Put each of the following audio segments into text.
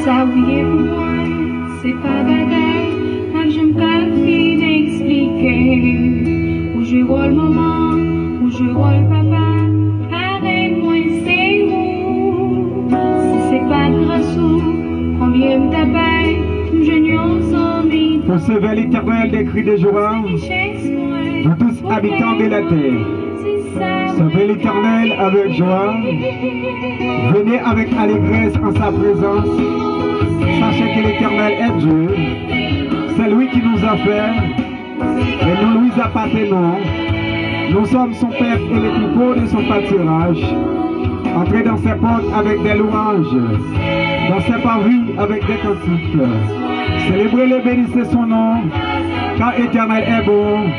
Ça oui pour moi, c'est pas bagaille, moi j'aime pas fin expliquer. Où je vois le moment, où je vois le papa, arrête-moi c'est où. Si c'est pas de rassou, combien me tabaille, je n'y ensemble. Pour ce vers l'Éternel des cris de joie, nous tous habitants de la terre. Servez l'Éternel avec joie, venez avec allégresse en sa présence. Sachez que l'Éternel est Dieu, c'est lui qui nous a fait et nous lui appartenons. Nous sommes son père et les troupeaux de son pâturage. Entrez dans ses portes avec des louanges, dans ses parvis avec des cantiques. Célébrez-le, bénissez son nom, car l'Éternel est bon,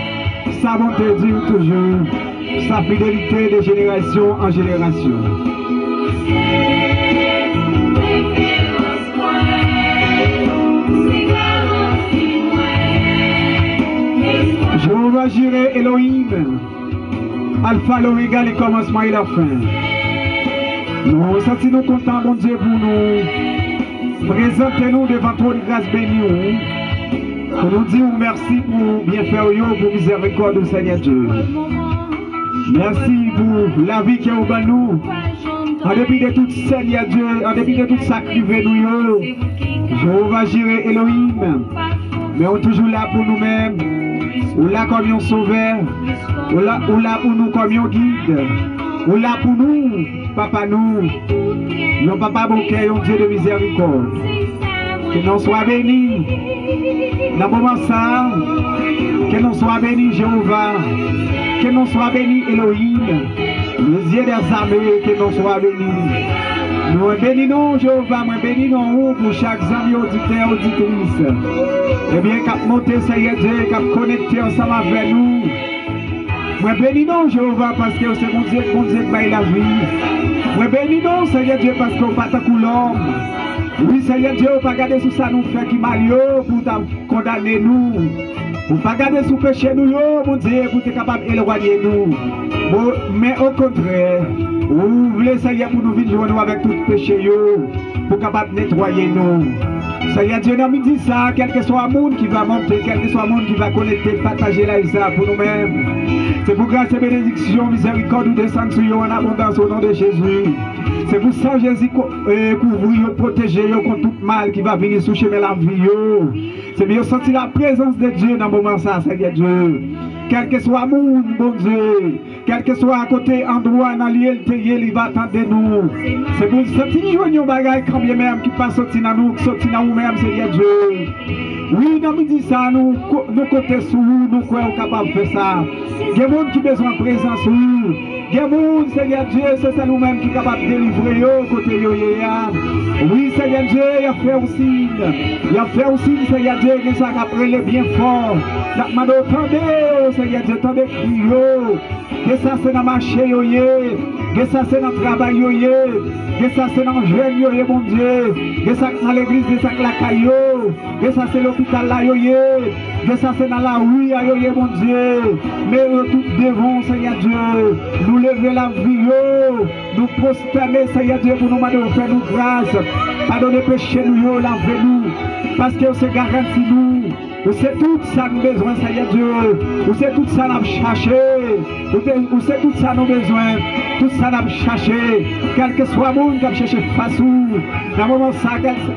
sa bonté dure toujours, sa fidélité de génération en génération. Jéhovah Jireh Elohim, Alpha, l'Oméga, le commencement et la fin. Nous sentons contents, mon Dieu, pour nous. Présentez-nous devant toi de grâce bénie. Pour nous dire merci pour bien faire, pour miséricorde, Seigneur Dieu. Merci pour la vie qui est au bas nous. En dépit de tout Seigneur Dieu, en dépit de tout sacrifice nous, Jéhovah Jireh Elohim, mais on est toujours là pour nous-mêmes, ou là comme un sauveur, ou là pour nous comme un guide, ou là pour nous, papa nous, non papa bon cœur, un Dieu de miséricorde. Que nous soyons bénis dans le moment ça, que nous soyons bénis Jéhovah, que nous soyons bénis Elohim, les yeux des armées, que nous soyons bénis. Nous bénissons Jéhovah, nous bénissons pour chaque ami auditeur, auditrice. Eh bien, qu'à monter, Seigneur Dieu, qu'à connecter ensemble avec nous. Nous bénissons Jéhovah parce que c'est mon Dieu qui m'a la vie. Nous bénissons Seigneur Dieu parce qu'on pas tant l'homme. Oui, Seigneur Dieu, pas garder sous ça nous fait qui malio pour condamner nous. Pour pas garder sous péché nous, mon Dieu, pour être capable d'éloigner nous. Bon, mais au contraire, vous voulez, Seigneur, pour nous vivre avec tout péché, pour capable nettoyer nous. Seigneur Dieu, nous dit ça, quel que soit le monde qui va monter, quel que soit le monde qui va connecter, partager la Isa pour nous-mêmes. C'est pour grâce et bénédiction, miséricorde, nous descendre sur nous en abondance au nom de Jésus. C'est pour ça que Jésus couvrir, protéger contre tout mal qui va venir sous chemin la vie. C'est mieux sentir la présence de Dieu dans le moment ça, Seigneur Dieu. Quel que soit le monde, bon Dieu, quel que soit à côté, endroit, dans l'île, il va attendre nous. C'est pour sentir nos bagages quand bien même qui passe sortir dans nous, qui sortir dans nous-mêmes, Seigneur Dieu. Oui, nous dit ça, nous côté sous nous sommes capables de faire ça. Il y a des gens qui ont besoin de présence, oui. Il y a des gens, Seigneur Dieu, c'est nous-mêmes qui sommes capables de délivrer côté yo. Oui, Seigneur Dieu, il a fait aussi. Il a fait aussi, Seigneur Dieu, que ça a pris le bien fort. Attendez, Seigneur Dieu, attendez, que ça c'est dans le marché, que ça c'est dans le travail, que ça c'est dans le jeune, mon Dieu, que ça c'est dans l'église, que ça c'est la caillou, que ça c'est l'hôpital là, que ça c'est dans la rue, mon Dieu. Mais nous tous devons, Seigneur Dieu, nous lever la vie, nous prosterner, Seigneur Dieu, pour nous faire nous grâce, pardonner péché nous, laver nous, parce que c'est garanti nous. Où c'est tout ça nous besoin, Seigneur Dieu. Où c'est tout ça nous chercher. Où c'est tout ça nous besoin. Tout ça nous chercher. Quel que soit le monde qui a cherché face où. Dans le moment ça,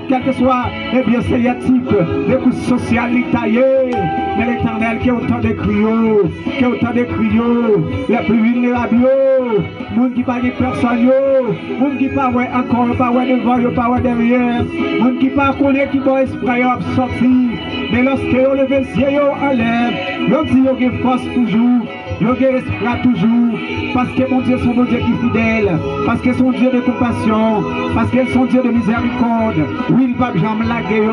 quel que soit, eh bien, Seigneur type, les coups sociaux taillés. Mais l'Éternel qui a autant de criots, qui a autant de criots, les plus vulnérables, les gens qui ne parlent personne, les gens qui ne parlent encore, pas devant, pas derrière, les gens qui ne parlent pas, qui vont esprit sortir. Mais lorsque vous levez les yeux en l'air, vous dites que vous force toujours, vous avez espoir toujours, parce que mon Dieu est mon Dieu qui est fidèle, parce que son Dieu de compassion, parce que son Dieu de miséricorde. Oui, il ne va jamais laguer,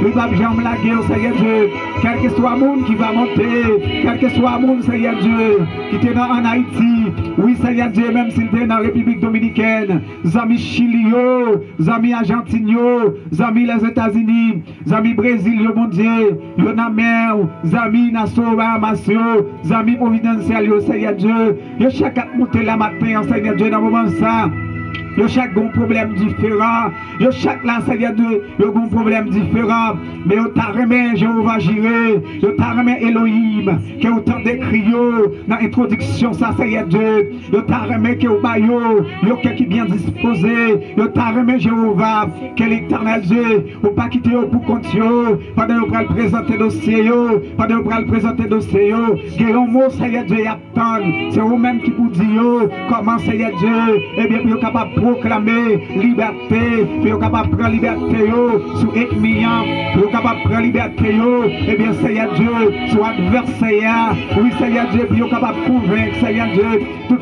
il ne va jamais laguer, Seigneur Dieu. Quel que soit le monde qui va monter, quel que soit le monde, Seigneur Dieu, qui est en Haïti, oui, Seigneur Dieu, même s'il est dans la République Dominicaine, amis Chili, amis Argentine, amis les États-Unis, amis Brésil, mon Dieu, yon a mer, amis Nassau, Bahamas, amis providentiels, Seigneur Dieu, yo chaque monter la matin, Seigneur Dieu, dans le moment ça. Yo chaque gon problème différent. Yo chaque là, Seigneur Dieu, yo gon problème différent. Mais yo t'a remis Jéhovah Jireh, yo t'a remis Elohim, que yo t'a décrit dans l'introduction, ça, Seigneur Dieu. Yo t'a remis que yo bayo, yo qui bien disposé. Yo t'a remis Jéhovah, que l'éternel Dieu, ou pas quitter yo pour compte yo, pendant yo pral présenter dossier yo, pendant yo pral présenter dossier yo. Que yon mot, Seigneur Dieu, y attend. C'est vous-même qui vous dit yo, comment, Seigneur Dieu, eh bien, vous êtes capable de proclamer liberté, vous êtes capable de prendre liberté yo, sur ethniens, vous êtes capable de prendre liberté yo, eh bien, Seigneur Dieu, sur adversaire, oui, Seigneur Dieu, vous êtes capable de convaincre, Seigneur Dieu, tout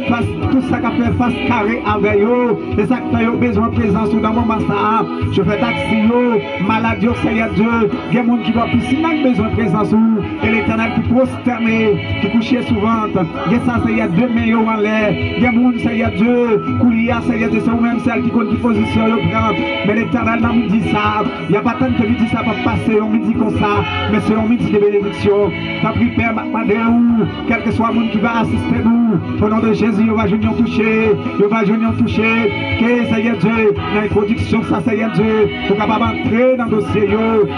ça qui fait face carré avec yo, et ça qui a besoin de présence dans le moment ça, je fais taxi yo, maladie, Seigneur Dieu, il y a des gens qui vont plus, si besoin de présence ou, et l'éternel qui prosterné, qui couchait souvent, il y a ça, Seigneur Dieu, mais yo en l'air, il y a des gens, Seigneur Dieu, Koulia, Seigneur Dieu, c'est vous-même celle qui compte qui position yo prend, mais l'éternel n'a pas dit ça, il n'y a pas tant que lui dit ça va passer, on me dit comme ça, mais c'est un midi de bénédiction, t'as pris Père, où, quel que soit le monde qui va assister nous, au nom de Jésus, il va venir toucher, il va venir toucher, que Seigneur Dieu, dans l'introduction, ça, Seigneur Dieu, pour capable entrer dans le dossier,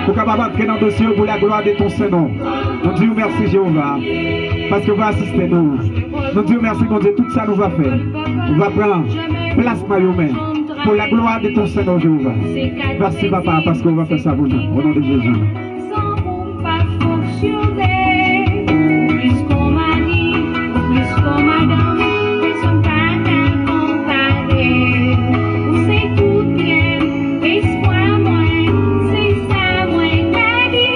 pour capable entrer dans le dossier pour la gloire de ton Seigneur. Nous disons merci Jéhovah, parce que vous assistez nous. Nous disons merci mon Dieu, tout ça nous va faire. On va prendre place maillot pour la gloire de ton Seigneur Jéhovah. Merci papa, parce qu'on va faire ça pour nous, au nom de Jésus. Puisqu'on m'a dit, puisqu'on m'a donné, son temps comparé. Où c'est tout bien, espoir moins, c'est ça moins qu'à dire.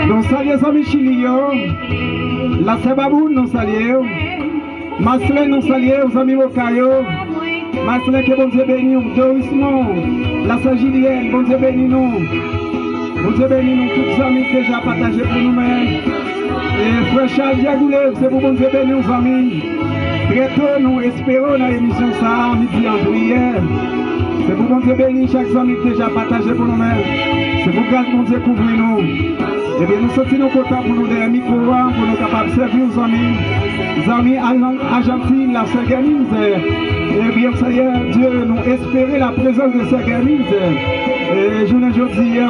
Nous saluons Zami Chilio, la Sebaboun nous saluons, Maslin nous saluons, Zami Mokayo, Maslin que bon Dieu béni, Doris non, la Saint Julienne, bon Dieu béni nous, bon Dieu béni nous, tous les amis déjà partagés pour nous-mêmes. Et frère Charles Diagoulé, c'est pour bon Dieu béni nos amis. Très tôt nous espérons dans l'émission ça, midi en prière. C'est pour bon Dieu béni chaque ami déjà partagé pour nous-mêmes. C'est pour grâce mon Dieu couvrir nous. Eh bien, nous sommes contents pour nous des micros, pour nous capables de servir aux amis Argentine, la Ségamise. Eh bien, Seigneur Dieu, nous espérer la présence de Ségamise. Et je ne dis rien.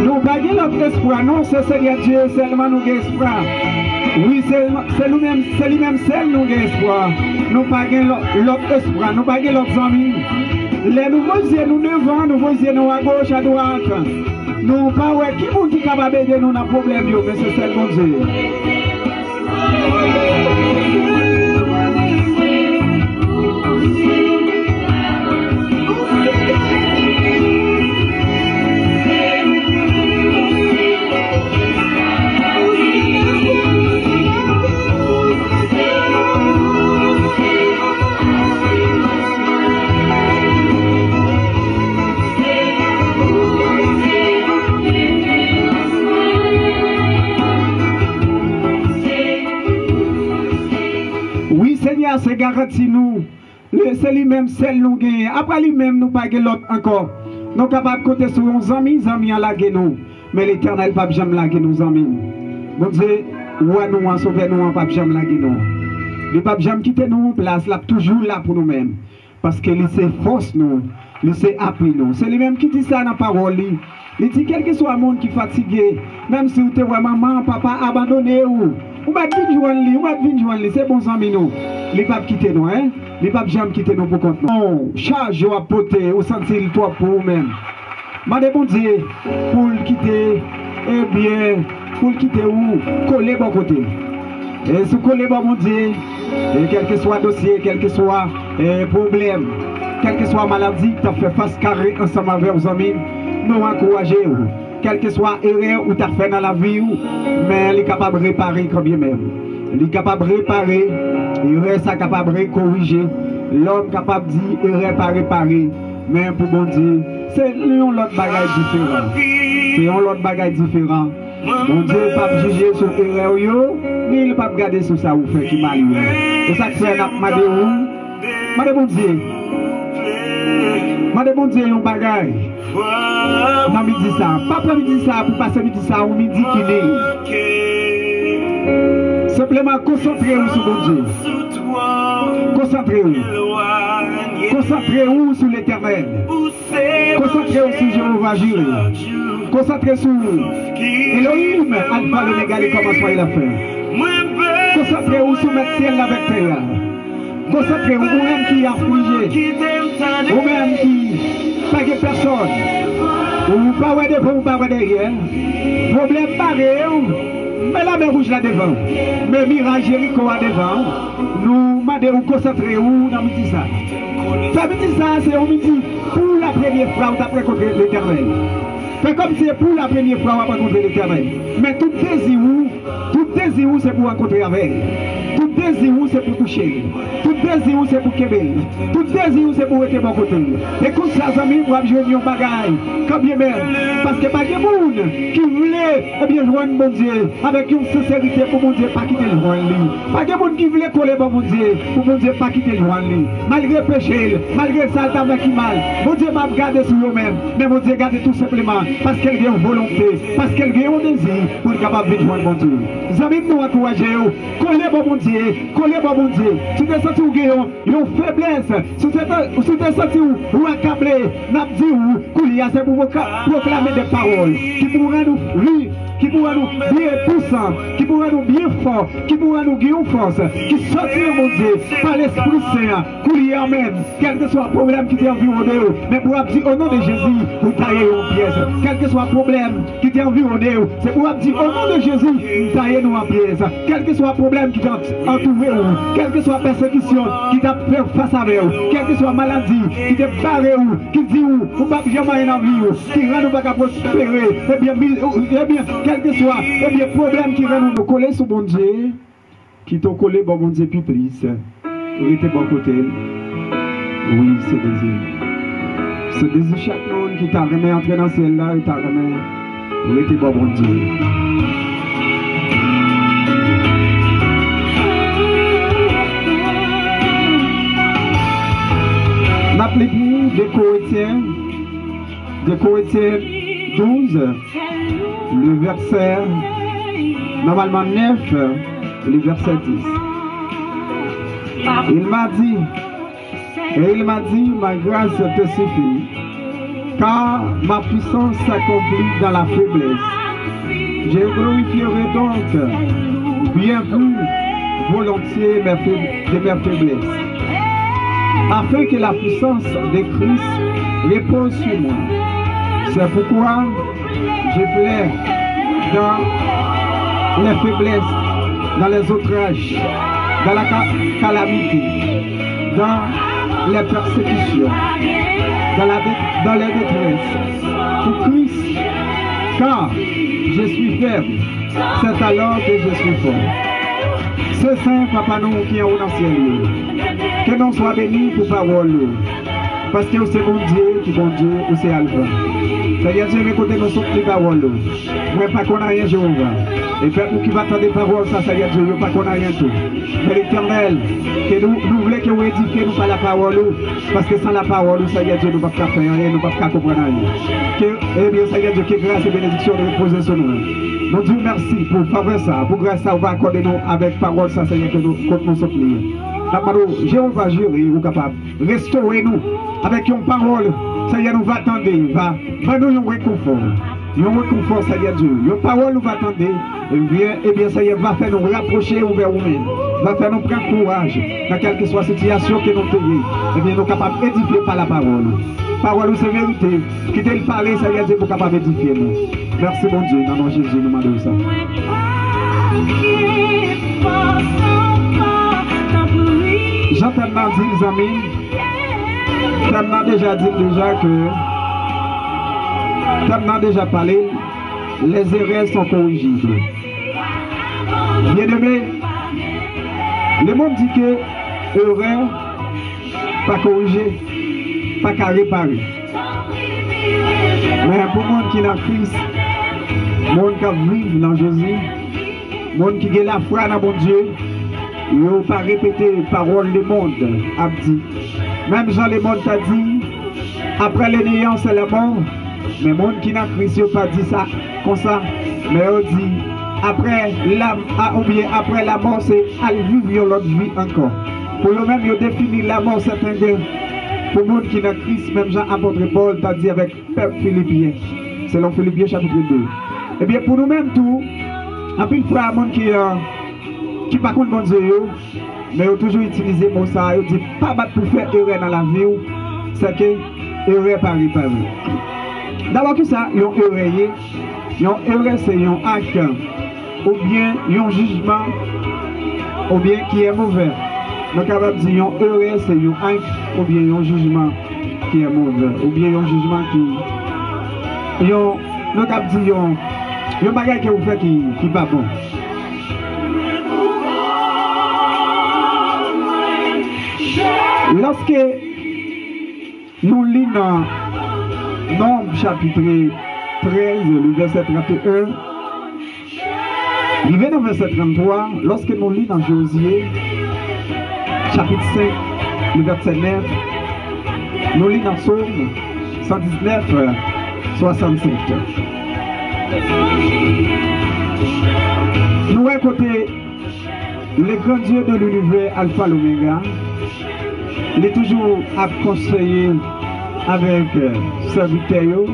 Nous baguons notre espoir, non, c'est Seigneur Dieu, seulement nous espoir. Oui, c'est lui-même, seul nous espoir. Nous baguons l'autre espoir, nous baguons l'autre amis. Les nouveaux yeux nous devant, nouveaux yeux nous à gauche, à droite. Nous pas ouais, qui est capable d'aider nous dans le problème, mais c'est seulement Dieu. C'est garanti nous. C'est lui-même, celle nous gagne. Après lui-même, nous pas l'autre encore. Nous sommes capables de compter sur nos amis à laguer nous. Mais l'éternel, pas jamais laguer nos amis. Bon Dieu, ouais, nous, sauver nous, pas jamais laguer nous. Les papes jamais quitter nous en place, là toujours là pour nous-mêmes. Parce que il sait force nous, il sait appuyer nous. C'est lui-même qui dit ça dans la parole. Il dit quel que soit le monde qui est fatigué, même si vous êtes maman, papa abandonné ou va venir joindre, c'est bon amis nous. Les papes quitter nous, hein? Les papes jamais quitter nous pour compte nous. Non, charge ou apporter, ou sentir le toit pour vous-même. Madame bon Dieu, pour le quitter, eh bien, pour le quitter où, coller bon côté. Et si coller bon Dieu, et quel que soit dossier, quel que soit problème, quelle que soit maladie, tu as fait face carré ensemble avec vos amis, nous encourageons. Quelle que soit erreur ou tu as fait dans la vie, mais il est capable de réparer quand bien même. Il est capable de réparer, il reste capable de corriger. L'homme capable de dire, il réparer. Mais pour bon Dieu, c'est un autre bagage différent. C'est un autre bagage différent. Bon Dieu ne peut pas juger sur l'erreur, mais il ne peut pas regarder sur ça ou faire qui mal. C'est ça que c'est Madame bon Dieu. Madame bon Dieu, un bagage. Non, midi ça. Pas pour midi ça, pour passer midi ça, ou midi qui n'est. Simplement concentrez-vous sur bon Dieu. Concentrez-vous. Concentrez-vous sur l'éternel. Concentrez-vous sur Jéhovah Jireh. Concentrez-vous sur Elohim, Alpha, l'Oméga, le commencement et la fin. Concentrez-vous sur le ciel avec terre. Concentrez-vous, vous-même qui affligé, vous-même qui pas de personne, ou pas de devant, ou pas de derrière. Problème pareil, mais la mer rouge là devant, mais mirage Jéricho là devant. Nous madame concentrez-vous dans midi ça. Ça midi ça, c'est un midi pour la première fois où tu as rencontré l'Éternel. C'est comme si c'est pour la première fois où tu as rencontré l'Éternel. Mais tout désir, c'est pour rencontrer avec. Tout désir, c'est pour toucher. Tout désir, c'est pour québer. Tout désir, c'est pour être bon côté. Écoute ça, amis, pour jouer un bagaille. Comme bien même. Parce que pas de monde qui voulait bien joindre mon Dieu avec une sincérité pour mon Dieu pas quitter le joindre. Pas de monde qui voulait coller pour mon Dieu pour mon Dieu pas quitter le joindre. Malgré le péché, malgré ça, t'as fait qui mal. Mon Dieu m'a gardé sur eux-mêmes. Mais mon Dieu garde tout simplement parce qu'elle vient en volonté, parce qu'elle vient en désir pour être capable de joindre mon Dieu. Les amis, nous encourager, coller pour mon Dieu, coller pour mon Dieu. Si tu as senti une faiblesse, si tu as senti ou accablé, n'a dit ou, c'est pour proclamer des paroles qui pourraient nous rire, qui pourraient nous bien puissants, qui pourraient nous bien forts, qui pourraient nous guider en force, qui sortiront, mon Dieu, par l'Esprit Saint, couler amen, quel que soit le problème qui t'est environné, mais pour dire au nom de Jésus, vous taillez en pièces, quel que soit le problème qui t'est environné, c'est pour dire au nom de Jésus, vous taillez nous en pièces, quel que soit le problème qui t'a entouré, quelle que soit la persécution qui t'a fait face à vous, quelle que soit la maladie qui t'a barré, qui dit vous ne pouvez jamais rien en vie, qui rend nous pas prospérer, eh bien, quel que soit le problème qui rend nous coller sur bon Dieu, qui t'a collé bon Dieu plus plus, vous êtes bon côté. Oui, c'est désir. C'est désir chaque monde qui t'a remis entrer dans celle-là, il t'a remis, vous êtes bon Dieu. N'appelez plus de Corinthiens 12, le verset, normalement 9, le verset 10. Il m'a dit, ma grâce te suffit, car ma puissance s'accomplit dans la faiblesse. Je glorifierai donc bien plus volontiers de mes faiblesses, afin que la puissance de Christ repose sur moi. C'est pourquoi je plaide dans les faiblesses, dans les outrages, dans la calamité, dans les persécutions, dans les détresses. Pour Christ, car je suis faible, c'est alors que je suis fort. C'est Saint Papa nous qui est au ciel. Que nous soyons bénis pour parole. Parce que c'est bon Dieu qui est bon Dieu, ou c'est Alpha. C'est-à-dire Dieu m'écoute nos toutes les paroles. Moi pas qu'on a rien Jéhovah. Et faites-nous qui va attendre des paroles, ça c'est Dieu, pas qu'on a rien tout. Mais l'Éternel, que nous voulons que vous édifiez nous par la parole. Parce que sans la parole, ça y est Dieu, nous ne pouvons pas faire rien, nous ne pouvons pas comprendre rien. Que, eh bien, ça y est Dieu, que grâce et bénédiction de reposer sur nous. Nous disons merci pour faveur ça, pour grâce ça, on va accorder nous avec parole ça, Seigneur, que nous comptons soutenir. Jéhovah juré, vous capable. Restaurez-nous avec une parole. Seigneur, nous va attendre, va nous un réconfort. Un réconfort, Seigneur Dieu. Une parole nous va attendre. Et bien, Seigneur, va faire nous rapprocher vers vous-même. Va faire nous prendre courage dans quelle que soit la situation que nous payons. Et bien, nous sommes capables d'édifier par la parole. Parole, c'est vérité. Quittez le parler, Seigneur Dieu, pour capable d'édifier nous. Merci, mon Dieu. Dans le nom de Jésus, nous demandons ça. J'entends dire, les amis, j'entends déjà dit que, j'entends déjà parlé, les erreurs sont corrigibles. Bien aimé, le monde dit que erreur, pas corriger, pas qu'à réparer. Mais pour le monde qui est dans Christ, le monde qui vit dans Jésus, le monde qui a la foi dans mon Dieu, il ne faut pas répéter les paroles du monde, a dit. Même Jean le monde t'a dit, après le néant c'est la mort. Mais le monde qui n'a Christ n'a pas dit ça comme ça. Mais il dit, après la mort, c'est aller vivre l'autre vie encore. Pour eux-mêmes, ils définissent la mort, c'est un Dieu. Pour le monde qui n'a Christ, même Jean apôtre Paul t'a dit avec peuple Philippiens. Selon Philippiens chapitre 2. Eh bien, pour nous-mêmes, tout, en plus, il y a un monde qui par contre bon Dieu, mais ils toujours utilisé mon ça, ils disent pas battre pour faire erreur dans la vie, c'est que erreur par réparer. D'abord que ça, ils ont erreur, c'est un acte, ou bien un jugement, ou bien qui est mauvais. Donc capable de dire erreur, c'est un acte, ou bien un jugement qui est mauvais, ou bien un jugement qui, donc capable de dire un bagage que vous faites qui n'est pas bon. Lorsque nous lisons dans Nombre chapitre 13, le verset 31, il vient dans le verset 33, lorsque nous lisons dans Josué, chapitre 5, le verset 9, nous lisons dans Psaume 119, 67. Nous écoutons le grand Dieu de l'univers, Alpha l'Oméga. Il est toujours à conseiller avec serviteurs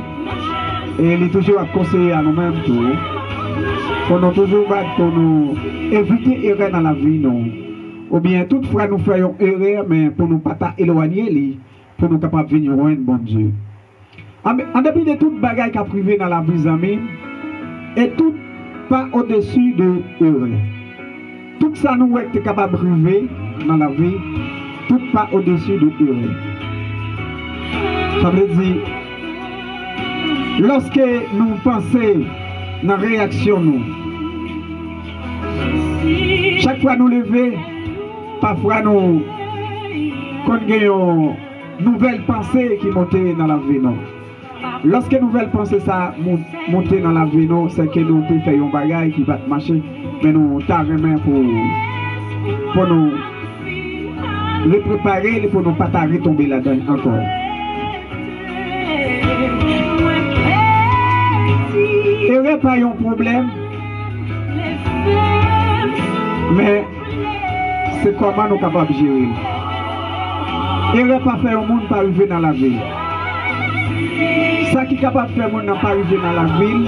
et il est toujours à conseiller à nous-mêmes tout. Pour nous toujours pour nous éviter erreur dans la vie, non. Ou bien toutefois nous faisons erreur, mais pour nous pas éloigner, pour nous capables de venir loin, bon Dieu. En dépit de toute bagaille qui a privé dans la vie, amis, et tout pas au-dessus de erreur. Tout ça nous est capable de priver dans la vie. Tout pas au-dessus de erreur. Ça veut dire, lorsque nous pensons dans la réaction, nous, chaque fois nous lever, parfois nous avons une nouvelle pensée qui monte dans la vie. Non. Lorsque une nouvelle pensée ça monte dans la vie, c'est que nous faisons un bagage qui va marcher, mais nous avons pour nous les préparer pour ne pas tomber là-dedans encore. Erreur pas un problème, mais c'est comment nous sommes capables de gérer. Erreur pas faire un monde pas arriver dans la ville. Ça qui est capable de faire un monde pas arriver dans la ville,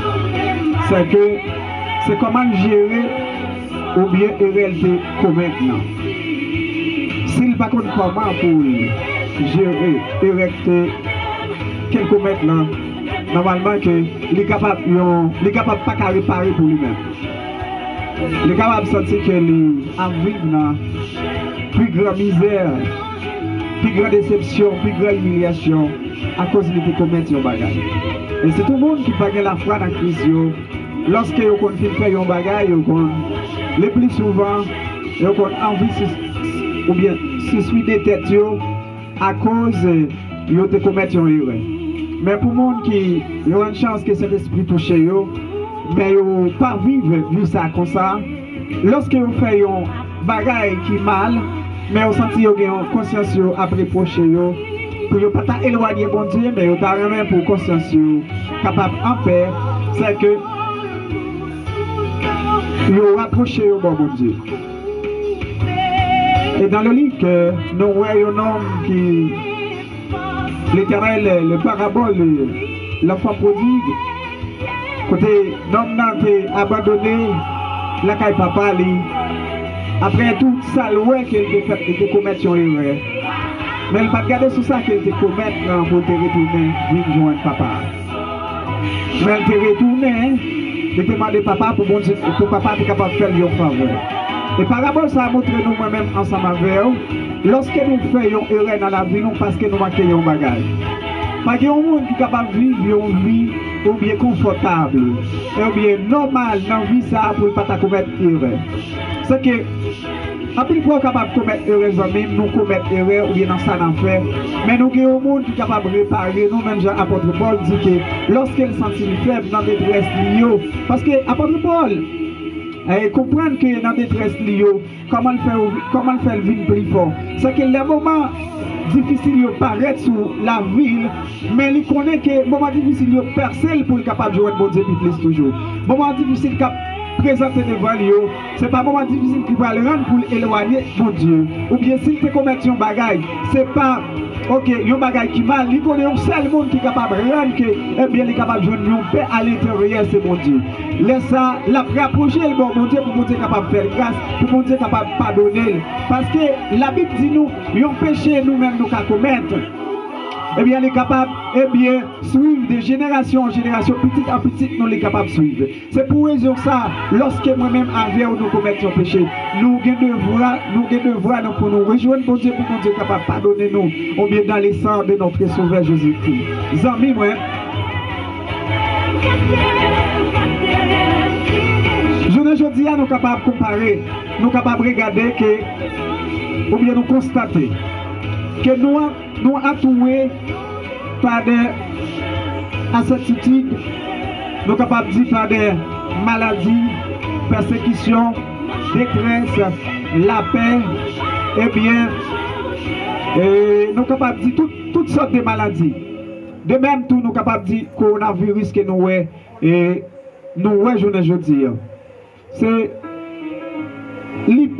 c'est comment gérer ou bien erreur de commettre. S'il pas contre comment pour gérer, érecter, quelques mètres là, normalement il est capable pas qu'à réparer pour lui-même. Il est capable de sentir qu'il a vécu dans plus grande misère, plus grande déception, plus grande humiliation à cause de commettre un bagage. Et c'est tout le monde qui pague la foi dans Christ. Lorsque vous continuez à faire un bagage, le plus souvent, vous avez envie ou bien si suit des têtes à cause de commettre une erreur. Mais pour le monde qui a une chance que cet esprit touche, mais vous pas vivre ça comme ça, lorsque vous faites un bagage qui est mal, mais vous sentez que vous avez une conscience à reprocher, pour ne pas éloigner bon Dieu, mais vous avez pour conscience capable en paix, c'est que Ils rapproché au bon Dieu. Et dans le livre que nous voyons un homme qui, l'Éternel, le parabole, l'enfant prodigue, côté l'homme n'a été abandonné, la caille papa, après tout ça, ouais qu'il était commettre une erreur. Mais il n'a pas regardé sur ça qu'il était commettre pour te retourner, venir joindre papa. Mais il te retourné, il te demandé papa pour papa être capable de faire une faveur. Et parabole, ça a montré nous moi-même ensemble avec eux. Lorsque nous faisons une erreur dans la vie, nous parce que nous manquons un bagage. Parce qu'il y a un monde qui est capable de vivre une vie ou bien confortable, ou bien normal dans la vie ça pour ne pas commettre erreur. C'est que, en plus, nous sommes capables de commettre erreur, nous commettons erreur ou bien dans ça d'en faire. Mais nous avons un monde qui est capable de réparer. Nous-mêmes, Jean-Apôtre Paul dit que lorsqu'il sentit faible dans la détresse liée, parce que Apôtre Paul, comprendre que dans la détresse liée, comment le faire vivre plus fort. C'est que les moments difficiles paraissent sur la ville, mais il connaît que les moments difficiles percent pour être capable de jouer bon Dieu plus toujours. Les moments difficiles présenter devant lui, ce n'est pas un moment difficile qui va le rendre pour éloigner mon Dieu. Ou bien s'il te commet un bagage, ce n'est pas ok, un bagage qui mal, il connaît un seul monde qui est capable de rendre que, eh bien, il est capable de jouer une paix à l'intérieur, c'est mon Dieu. Laisse ça, la rapprocher le bon Dieu pour mon Dieu capable de faire grâce, pour mon Dieu capable de pardonner. Parce que la Bible dit nous, un péché nous-mêmes nous qu'à commettre. Eh bien, elle est capable, eh bien, suivre de génération en génération, petit à petit, nous les capables de suivre. C'est pour raison ça, lorsque moi-même, avec nous commettons un péché, nous avons devoir pour nous rejoindre pour Dieu, pour que Dieu capable de pardonner nous, ou bien dans les sangs de notre Sauveur Jésus-Christ. Amis, moi, je ne dis à nous capables de comparer, nous capables de regarder que, ou bien nous constater, que nous attoués par des incertitudes, nous capables de dire par des maladies, persécutions, détresse, la paix, eh bien, nous capables de dire toutes sortes de maladies. De même, tout nous capables de dire coronavirus que nous avons, et nous avons, je dis, c'est une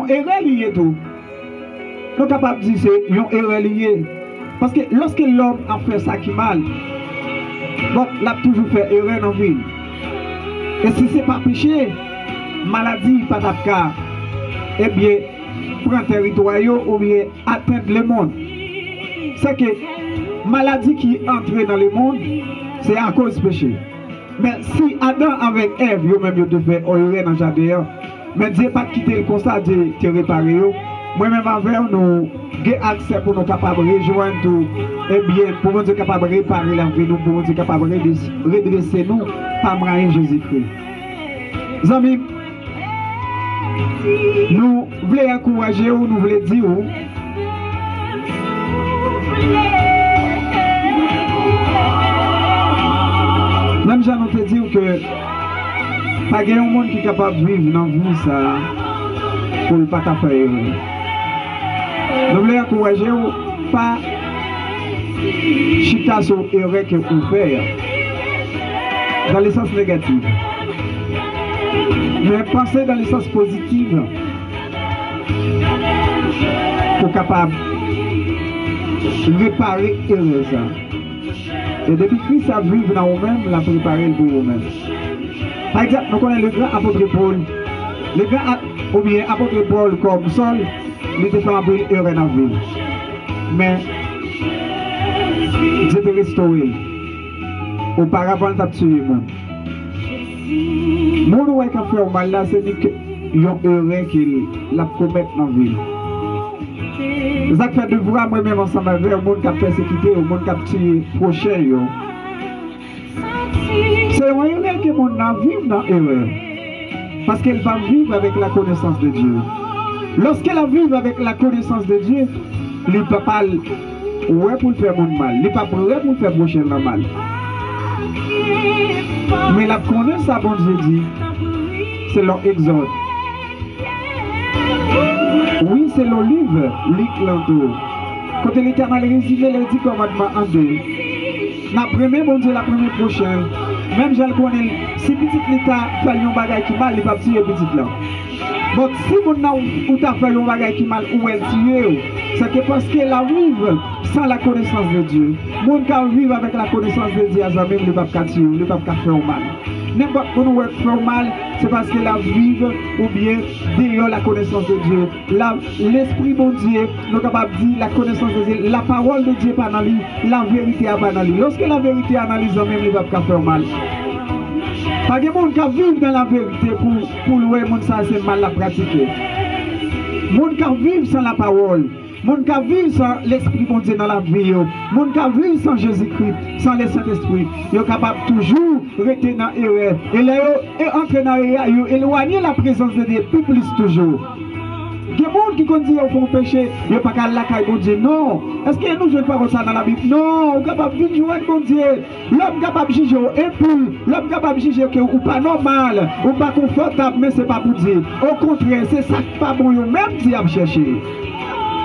erreur liée tout. Nous sommes capables de dire que c'est une erreur liée. Parce que lorsque l'homme a fait ça qui mal, donc il a toujours fait erreur dans la vie. Et si ce n'est pas péché, maladie, pas d'affaire, eh bien, prendre territoire ou bien atteindre le monde. C'est que maladie qui entre dans le monde, c'est à cause du péché. Mais si Adam avec Ève, eux-mêmes, ils ont fait erreur dans le jardin, mais Dieu n'a pas quitté le constat de te réparer. Moi-même avec nous, avons accès pour nous capables de rejoindre tout, et bien, pour nous être capables de réparer la vie, pour nous être capables de redresser nous par moyen Jésus-Christ. Amis, nous voulons encourager, nous voulons dire, même j'en ai dit que pas de monde qui est capable de vivre dans la vie ça pour ne pas faire. Nous voulons encourager pas chita sur l'erreur que vous faites dans le sens négatif. Mais pensez dans le sens positif pour capable de réparer l'erreur. Et depuis que Christ a vécu dans vous-même, l'a préparé pour vous-même. Par exemple, nous connaissons le grand apôtre Paul. Le grand ou bien apôtre Paul comme Saul, il était fait un erreur dans la vie. Mais Dieu t'a restauré. Auparavant, il t'a tué. Mon oué qui a fait un mal là, c'est une erreur qu'il a commis dans la vie. Ça fait de voir moi-même ensemble avec le monde qui a persécuté, le monde qui a tué prochain. C'est une erreur que le monde a vécu dans l'erreur. Parce qu'elle va vivre avec la connaissance de Dieu. Lorsqu'elle va vivre avec la connaissance de Dieu, il ne peut pas ouais pour faire mon mal. Il ne peut pas prêt pour faire prochain le mal. Mais la connaissance, bon Dieu dit, c'est leur exode. Oui, c'est le livre, l'Éclanto. Quand l'Éternel résumé les 10 commandements en deux, la première, bon Dieu, la première prochaine, même je le connais, si petit l'État fait un bagage qui mal, il va tirer petit là. Donc si mon a ou t'a fait un bagage qui mal ou elle tire, c'est que parce qu'elle a vivre sans la connaissance de Dieu. Mon qui vivre avec la connaissance de Dieu, ça même le pas tirer, le pas faire mal. N'importe quoi nous fait mal, c'est parce que la vive ou bien derrière la connaissance de Dieu. L'esprit de Dieu, nous sommes capables de dire la connaissance de Dieu, la parole de Dieu pas dans lui, la vérité est pas dans lui. Lorsque la vérité est analysée, même il va pas faire mal. Pas de monde qui vivent dans la vérité pour louer monde ça c'est mal à pratiquer. Monde qui vivent sans la parole. Moun ka vivre sans l'Esprit de Dieu dans la vie, moun ka vivre sans Jésus-Christ, sans le Saint-Esprit, yo capable toujours rester dans l'erreur. Et là, yo entrer dans l'erreur, yo éloigner la présence de Dieu plus toujours. Il y a des gens qui disent qu'ils font péché, ils ne sont pas capables de Dieu. Non. Est-ce que nous ne jouons pas comme ça dans la Bible? Non. On est capable de jouer avec mon Dieu. L'homme est capable de juger impur. L'homme est capable de juger que ou pas normal, ou pas confortable, mais ce n'est pas pour Dieu. Au contraire, c'est ça qui n'est pas bon. Même Dieu a cherché.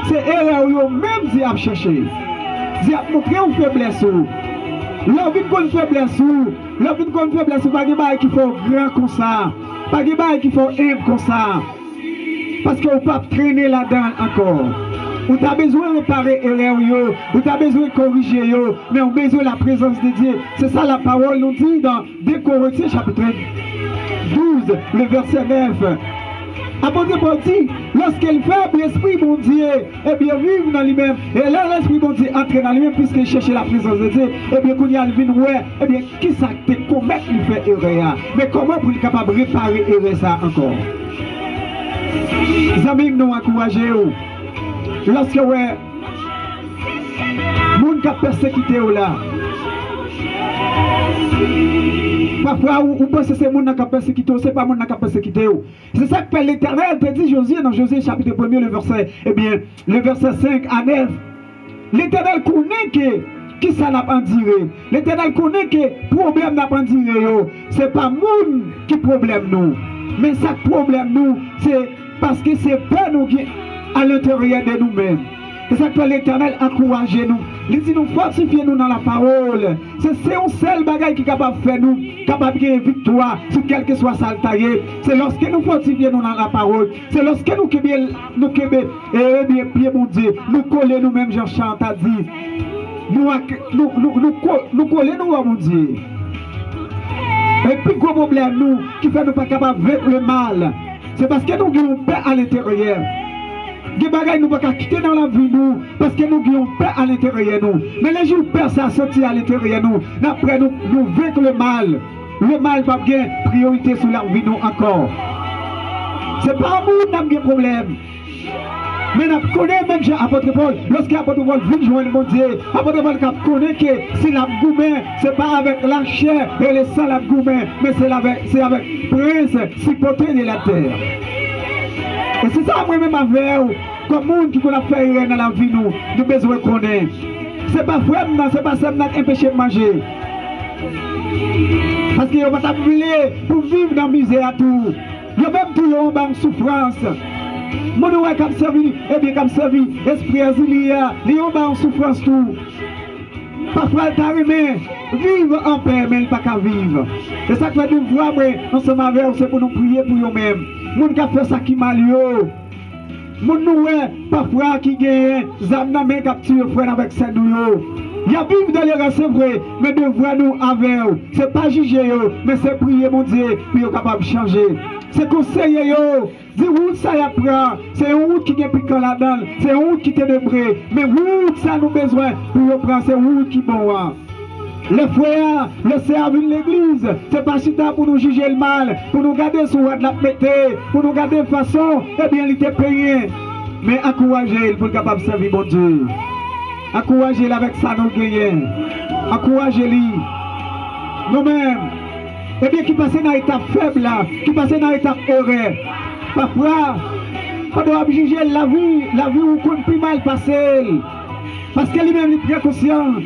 C'est erreur, même Dieu a cherché. Dieu a montré une faiblesse. L'homme vient une faiblesse. L'homme vient une faiblesse. Pas de choses qui font grand comme ça. Pas de choses qui font humble comme ça. Parce que vous ne pouvez pas traîner là-dedans encore. Vous avez besoin de réparer l'erreur, vous avez besoin de corriger, mais vous avez besoin de la présence de Dieu. C'est ça la parole nous dit dans 2 Corinthiens chapitre 12, le verset 9. Apôtre Paul dit, lorsqu'il fait l'esprit bon Dieu, eh bien vive dans lui-même. Et là l'esprit bon Dieu entre dans lui-même puisqu'il cherche la présence de Dieu. Eh bien quand il y a le vin, eh bien qui ça te commet il fait erreur? Mais comment pour être capable de réparer l'erreur ça encore? Les amis nous encouragent. Lorsque ouais, moun qui a persécuté là. Parfois, vous pensez que c'est moun qui a persécuté, c'est pas moun qui a persécuté. C'est ça que l'Éternel te dit Josué dans Josué chapitre 1er, le verset, eh bien, le verset 5 à 9. L'Éternel connaît que qui ça n'a pas dire. L'Éternel connaît que problème n'a pas dire. C'est pas moun qui problème nous. Mais ça problème nous, c'est parce que c'est pas nous qui à l'intérieur de nous-mêmes. C'est ça que l'Éternel encourage nous. Il dit nous fortifier nous dans la parole. C'est un seul bagage qui est capable de faire nous, capable de gagner victoire sur quel que soit ça le taillé. C'est lorsque nous fortifions nous dans la parole. C'est lorsque nous bien mon Dieu, nous coller nous-mêmes, Jean-Chant a dit. Nous coller nous à mon Dieu. Et puis gros problème nous qui fait nous pas capable de vaincre le mal. C'est parce que nous avons paix à l'intérieur. Des bagages nous ne pouvons pas quitter dans la vie nous parce que nous avons paix à l'intérieur nous. Mais les jours paix ça sortit à l'intérieur nous. Après nous vaincre le mal. Le mal va bien priorité sur la vie nous encore. C'est pas nous qui avons des problèmes. Mais nous connaissons même Apôtre Paul, lorsqu'Apôtre Paul vient joindre mon Dieu, Apôtre Paul connaît que si la gourmet, ce n'est pas avec la chair et le sang la gourmet, mais c'est avec prince, cipoté de la terre. Et c'est ça moi-même avec vous, comme monde qui a fait rien dans la vie, nous besoin de connaître. Ce n'est pas frère, ce n'est pas ça qui empêche de manger. Parce qu'il n'y a pas de pour vivre dans la misère à tout. Il y a même tout en souffrance. Mon oué comme servi, eh bien comme servi, esprit asilia, les hommes en souffrance tout. Parfois il t'a aimé, vivre en paix, mais il pas qu'à vivre. C'est ça que nous voyons, nous sommes avec vous, c'est pour nous prier pour nous-mêmes. Mon qui a fait ça qui mal yo. Mon oué, parfois qui gagne, zamna men capture frère avec ses nous. Il y a vivre dans les c'est vrai, mais nous voyons nous avec vous. C'est pas juger yo, mais c'est prier mon Dieu, puis vous capable de changer. C'est conseiller yo. Dis route ça y apprend, c'est une route qui est piquant là-dedans, c'est une route qui est débrée, mais route ça nous besoin pour prendre, c'est une route qui est bon. Les frères, le service de l'église, c'est pas si tard pour nous juger le mal, pour nous garder sur la pété, pour nous garder de façon, eh bien il était payé. Mais encouragez-le pour être capable de servir mon Dieu. Encouragez-le avec ça nous gagnons. Encouragez-le. Nous-mêmes, eh bien qui passe dans l'état faible là, qui passe dans l'état erreur. Parfois, on doit juger la vie où on peut mal passer. Parce que lui-même il est très conscience,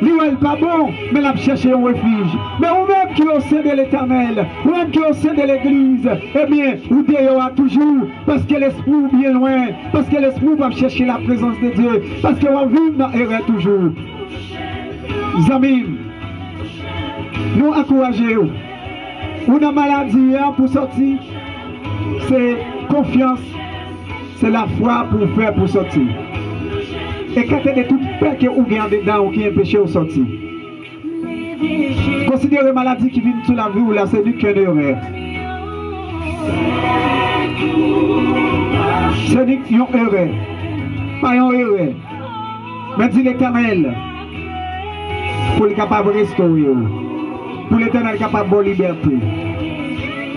lui n'est pas bon, mais il a cherché un refuge. Mais vous-même qui est au sein de l'Éternel, vous-même qui est au sein de l'Église, eh bien, vous déyora toujours, parce que l'esprit est bien loin, parce que l'esprit va chercher la présence de Dieu, parce qu'on va vivre dans l'erreur toujours. Les amis, Nous encourageons. On a maladie pour sortir. C'est confiance. C'est la foi pour faire pour sortir. Et quand il y a toute peur que vous avez dedans ou qui empêche de sortir. Considérez les maladies qui viennent sur la vie ou là, c'est du cœur de erreur. C'est une erreur. Pas une erreur. Mais dit l'Éternel, pour être capable de restaurer, pour l'Éternel capable de liberté.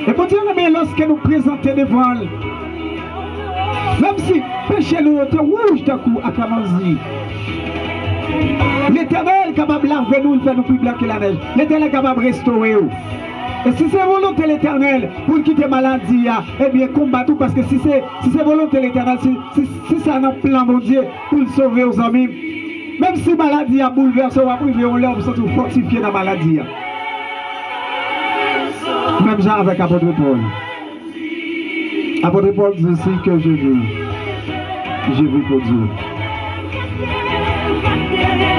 Et pour dire, mais lorsque nous présentons devant, même si péché nous est rouge d'un coup à Kamanzi, l'Éternel est capable de laver nous, il fait nous plus blanc que la neige. L'Éternel est capable de restaurer. Et si c'est volonté de l'Éternel pour quitter maladie, eh bien combattre, parce que si c'est volonté de l'Éternel, si ça n'a plan mon Dieu pour le sauver aux amis, même si maladie a bouleversé, on va priver, on l'a fortifié dans la maladie. Même genre avec Apôtre Paul. Apôtre Paul dit aussi que je vis pour Dieu.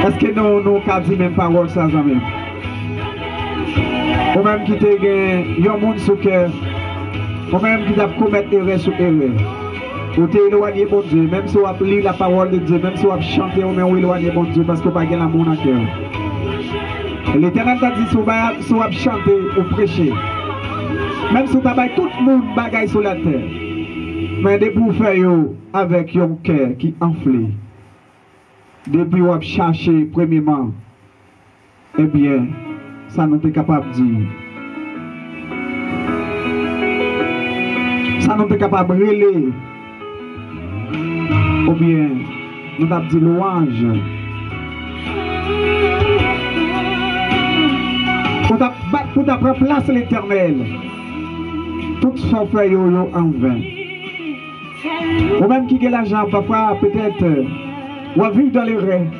Est-ce que nous avons dit même parole ça, amis? Ou même qui te gagne un monde sur cœur, ou même qui t'a commettre erreur sur erreur, ou t'es éloigné de Dieu, même si on lit la parole de Dieu, même si on chante, ou même éloigné de Dieu parce qu'on n'a pas l'amour dans le cœur. L'Éternel t'a dit si on chanter ou prêcher, même si on a tout le monde bagaille sur la terre, mais depuis vous faire avec un cœur qui enflé, depuis on chercher premièrement, eh bien, ça nous est capable de dire. Ça nous est capable de relayer. Ou bien, nous avons dit louange. Pour ta place l'Éternel. Tout son fait en vain. Ou même qui a l'argent, parfois peut-être, ou à vivre dans les rêves.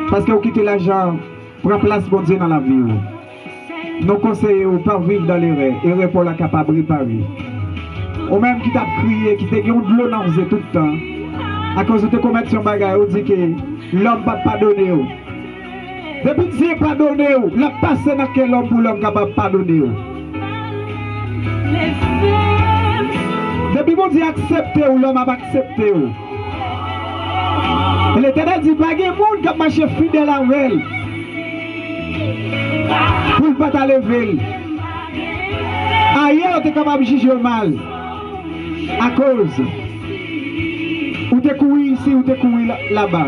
Parce que vous quittez l'argent. Prends place bon Dieu dans la vie. Nous conseillons de ne pas vivre dans les rêves. Et pour la capable de réparer. Ou même qui t'a crié, qui t'a dit de l'eau dans tout le temps. À cause de te commettre son bagage, on dit que l'homme ne va pas pardonner. Depuis que Dieu n'a pas pardonné, il a passé dans quel homme pour l'homme capable de pardonner. Depuis que Dieu a accepté, l'homme a accepté. Et l'Éternel dit, pas de monde qui a marché fidèle à elle. Pour ne pas t'enlever. Ailleurs, tu es capable de juger mal. À cause. Ou tu es couru ici, ou tu es couru là-bas.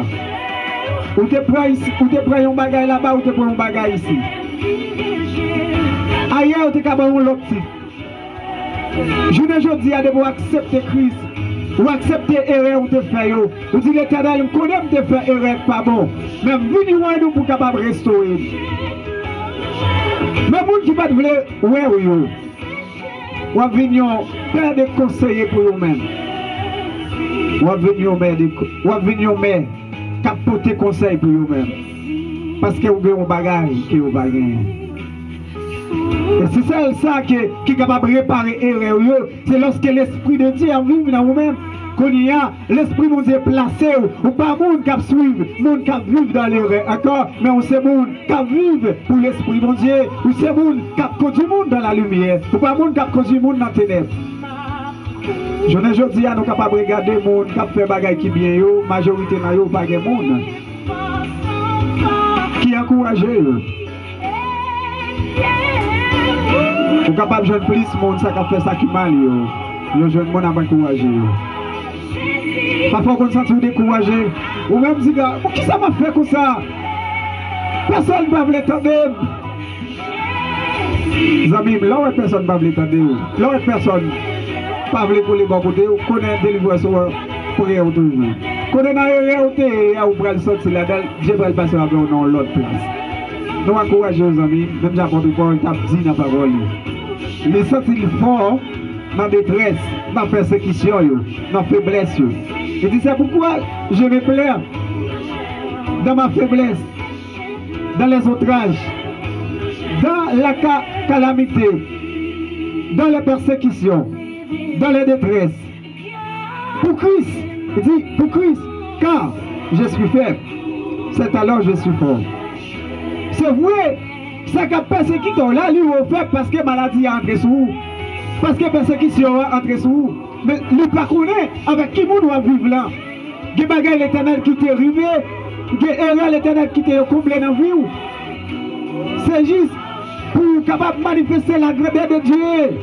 Ou tu prends ici, ou tu prends un bagage là-bas, ou tu prends un bagage ici. Ailleurs, tu es capable de l'autre. Je ne dis à devoir accepter Christ. Ou accepter l'erreur ou te faire. Ou dire l'Éternel, je connais te faire erreur pas bon. Mais venez nous pour capable de restaurer. Mais vous qui ne pouvez pas ouais, ou venir plein de conseillers pour vous-même. Ou venir capoter conseil pour vous-même. Parce que vous avez un bagage que vous avez. Et c'est ça qui est capable de réparer l'erreur. C'est lorsque l'Esprit de Dieu vit dans vous-même. Quand il y a l'Esprit de Dieu placé, ou pas le monde qui suit, le monde qui vit dans l'erreur. D'accord? Mais on sait le monde qui vit pour l'Esprit de Dieu. Ou c'est le monde qui conduit le monde dans la lumière. Ou pas le monde qui conduit le monde dans la ténèbres. Je ne dis à nous capables de regarder le monde qui fait des choses qui bien, la majorité n'a pas de monde. Qui encourage eux. Vous êtes capable de jouer plus de monde, ça fait ça qui mal. Vous jeune monde à encourager. Parfois, on se sent découragé. Ou même dire, qui ça m'a fait comme ça? Personne ne va vous l'entendre. Amis, là où personne ne va vous l'entendre. Là où personne ne va vous l'entendre pour les bons côtés. Vous connaissez des livres sur prière toujours. Quand on a réalité, vous pouvez sortir là-dedans, je vais passer avec nous dans l'autre place. Nous encourageons les amis, même j'apporte pas une dit dans la parole. Les sentir fort dans la détresse, dans la persécution, dans la faiblesse. Et dit c'est pourquoi je me plains dans ma faiblesse, dans les outrages, dans la calamité, dans les persécutions, dans les détresses. Pour Christ, il dit pour Christ, car je suis faible, c'est alors je suis fort. C'est vrai, Ça qui persécuté là, lui, on fait parce que maladie est entrée sous vous. Parce que persécution est entrée sous vous. Mais lui, pas connaît avec qui vous doit vivre là. Il y a des bagages l'éternel qui t'est arrivé. Il y a des erreurs l'éternel qui t'est comblé dans la vie. C'est juste pour capable manifester la grandeur de Dieu.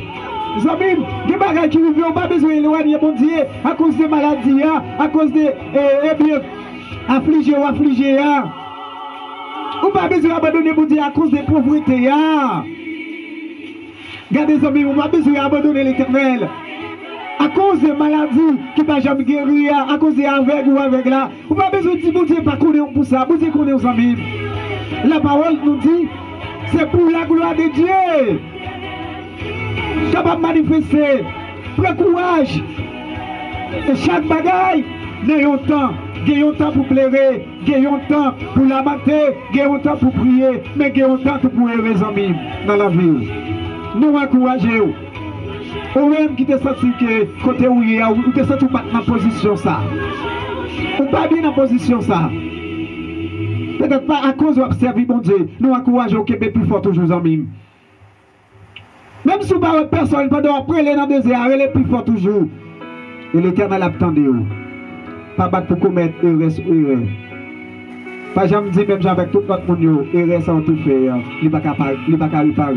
Vous savez, il y a des bagages qui n'ont pas besoin d'éloigner mon Dieu à cause des maladies, à cause des affligés ou affligés. Ou pas besoin d'abandonner mon Dieu à cause des pauvretés. Regardez les amis, on n'a pas besoin d'abandonner l'éternel. À cause des maladies qui ne peuvent jamais guérir, à cause des aveugles ou aveugles là. On n'a pas besoin de dire, mon Dieu, pas connaître pour ça. Mon Dieu connaît aux amis. La parole nous dit, c'est pour la gloire de Dieu. Capable de manifester. Prends courage. Et chaque bagaille, n'ayons temps. Gagnons temps pour pleurer, gagnons temps pour lamenter, gagnons temps pour prier, mais gagnons temps pour aimer les amis dans la vie. Nous encourageons. Ou même qui te senti que côté où il y a, ou te senti pas dans la position ça. Ou pas bien dans la position ça. Peut-être pas à cause de servir mon Dieu. Nous encourageons au Québec plus fort toujours amis. Même si vous n'avez pas personne, pendant après les dans le désert, elle est plus fort toujours. Et l'Éternel attendez vous. Pas battre pour commettre erreur sur erreur. Pas jamais dire même avec tout notre monde, erreur sans tout faire, il ne va pas réparer.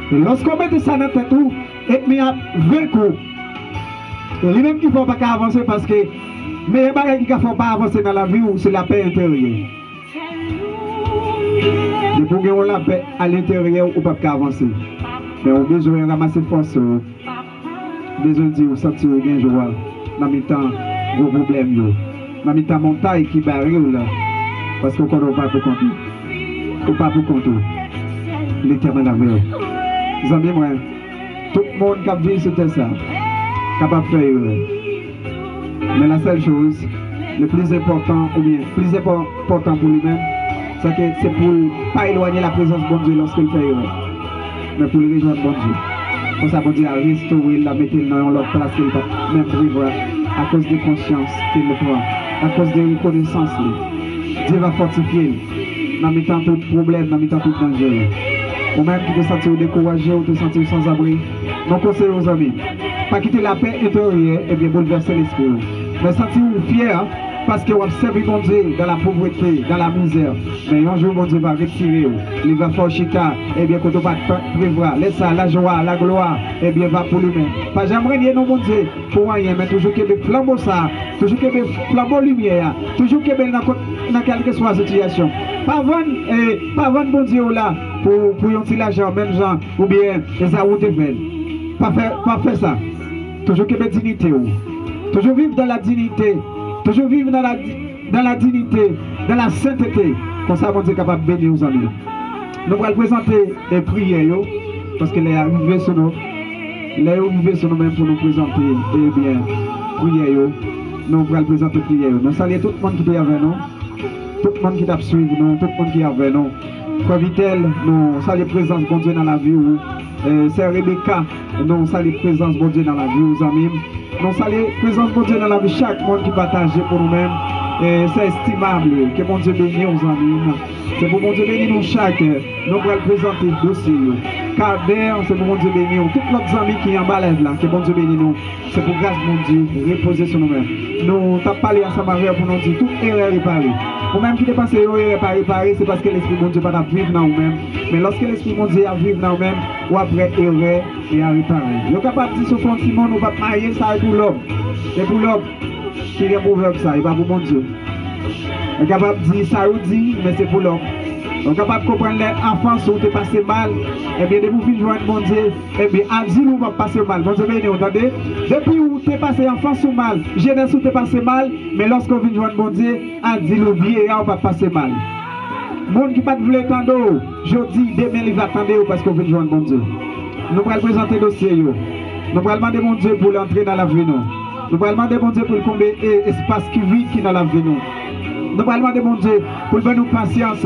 Et lorsqu'on met ça dans la tête, et il y a 20 coups. Et lui-même qui ne faut pas avancer parce que mais les bagages qui ne font pas avancer dans la vie, c'est la paix intérieure. Et pour que la paix à l'intérieur, on ne peut pas avancer. Mais on a besoin de ramasser force. On a besoin de dire, sentir bien joie. Dans le temps, gros problème. Dans le temps, montagne qui barre là. Parce qu'on ne peut pas pour compter. On ne peut pas pour compter. L'éternel avec. Vous avez moi, tout le monde qui vit sur ça, capable de faire. Mais la seule chose, le plus important, ou bien plus important pour lui-même, c'est que c'est pour ne pas éloigner la présence de bon Dieu lorsqu'il fait erreur. Mais pour le rejoindre bon Dieu. Pour ça, bon Dieu a restauré, la mettre dans l'autre place qu'il va même vivre à cause de conscience qu'il le prend, à cause de reconnaissance. Dieu va fortifier, en mettant tout problème, en mettant tout danger. Ou même qui te sentir découragé ou te sentir sans abri, non conseil aux amis. Pas quitter la paix intérieure et bien bouleverser l'esprit. Mais sentir-vous fier parce que vous avez servi mon Dieu dans la pauvreté, dans la misère. Mais un jour, mon Dieu va retirer. Il va faire chita. Et bien, quand on va prévoir, laisse ça, la joie, la gloire, et bien, va pour lui-même. Pas jamais régner, non, mon Dieu, pour rien, mais toujours qu'il y ait flambeau ça, toujours qu'il y ait flambeau lumière, toujours qu'il y ait dans quelle que soit la situation. Pas vendre, bon Dieu, là, pour un petit l'argent, même gens, ou bien, les route de veine. Pas faire ça. Toujours qu'il y ait dignité. Toujours vivre dans la dignité. Toujours vivre dans la dignité, dans la sainteté. Comme ça, mon Dieu est capable de bénir aux amis. Nous allons présenter les prières, parce qu'elle est arrivée sur nous. Elle est arrivée sur nous-mêmes pour nous présenter, eh bien, prières. Nous allons présenter prières. Nous saluons tout le monde qui est avec nous, tout le monde qui t'a suivi nous, tout le monde qui est avec nous. Frère Vitel, nous saluons la présence de Dieu dans la vie. C'est Rebecca, nous saluons la présence de Dieu dans la vie, aux amis. Nous saluons la présence de Dieu dans la vie, chaque monde qui partage pour nous-mêmes. C'est estimable que mon Dieu bénisse aux amis. C'est pour mon Dieu bénir nous chaque. Nous allons présenter le dossier. Carder, c'est pour mon Dieu bénir. Tous nos amis qui sont en balève là, que mon Dieu bénisse nous. C'est pour grâce de mon Dieu, reposer sur nous-mêmes. Nous avons parlé ensemble avec pour nous dire tout erreur réparée. Ou même qui dépasse erreur réparée, c'est parce que l'Esprit de mon Dieu va vivre dans nous-mêmes. Mais lorsque l'Esprit de mon Dieu vivre dans nous-mêmes, ou après erreur et à réparer. Nous sommes capables de dire sur le Simon, nous va marier ça pour l'homme. Et pour l'homme, qui est un proverbe ça, et pas pour mon Dieu. On est capable de dire ça ou dit, mais c'est pour l'homme. On est capable de comprendre les enfants qui ont passé mal. Et bien, de vous venir joindre mon Dieu, et bien, à dire où va passer mal. Mon Dieu, vous entendez? Depuis où tu es passé enfant sous mal, jeunesse où tu es passé mal, mais lorsqu'on vient joindre mon Dieu, à dire le vieillard va passer mal. Monde qui ne veut pas attendre, je dis, demain il va attendre parce qu'on vient joindre mon Dieu. Nous allons présenter le dossier. Nous allons demander mon Dieu pour l'entrer dans la vie. Nous allons demander mon Dieu pour combler l'espace qui vit qui dans la vie. Nous allons demander mon Dieu pour nous patience.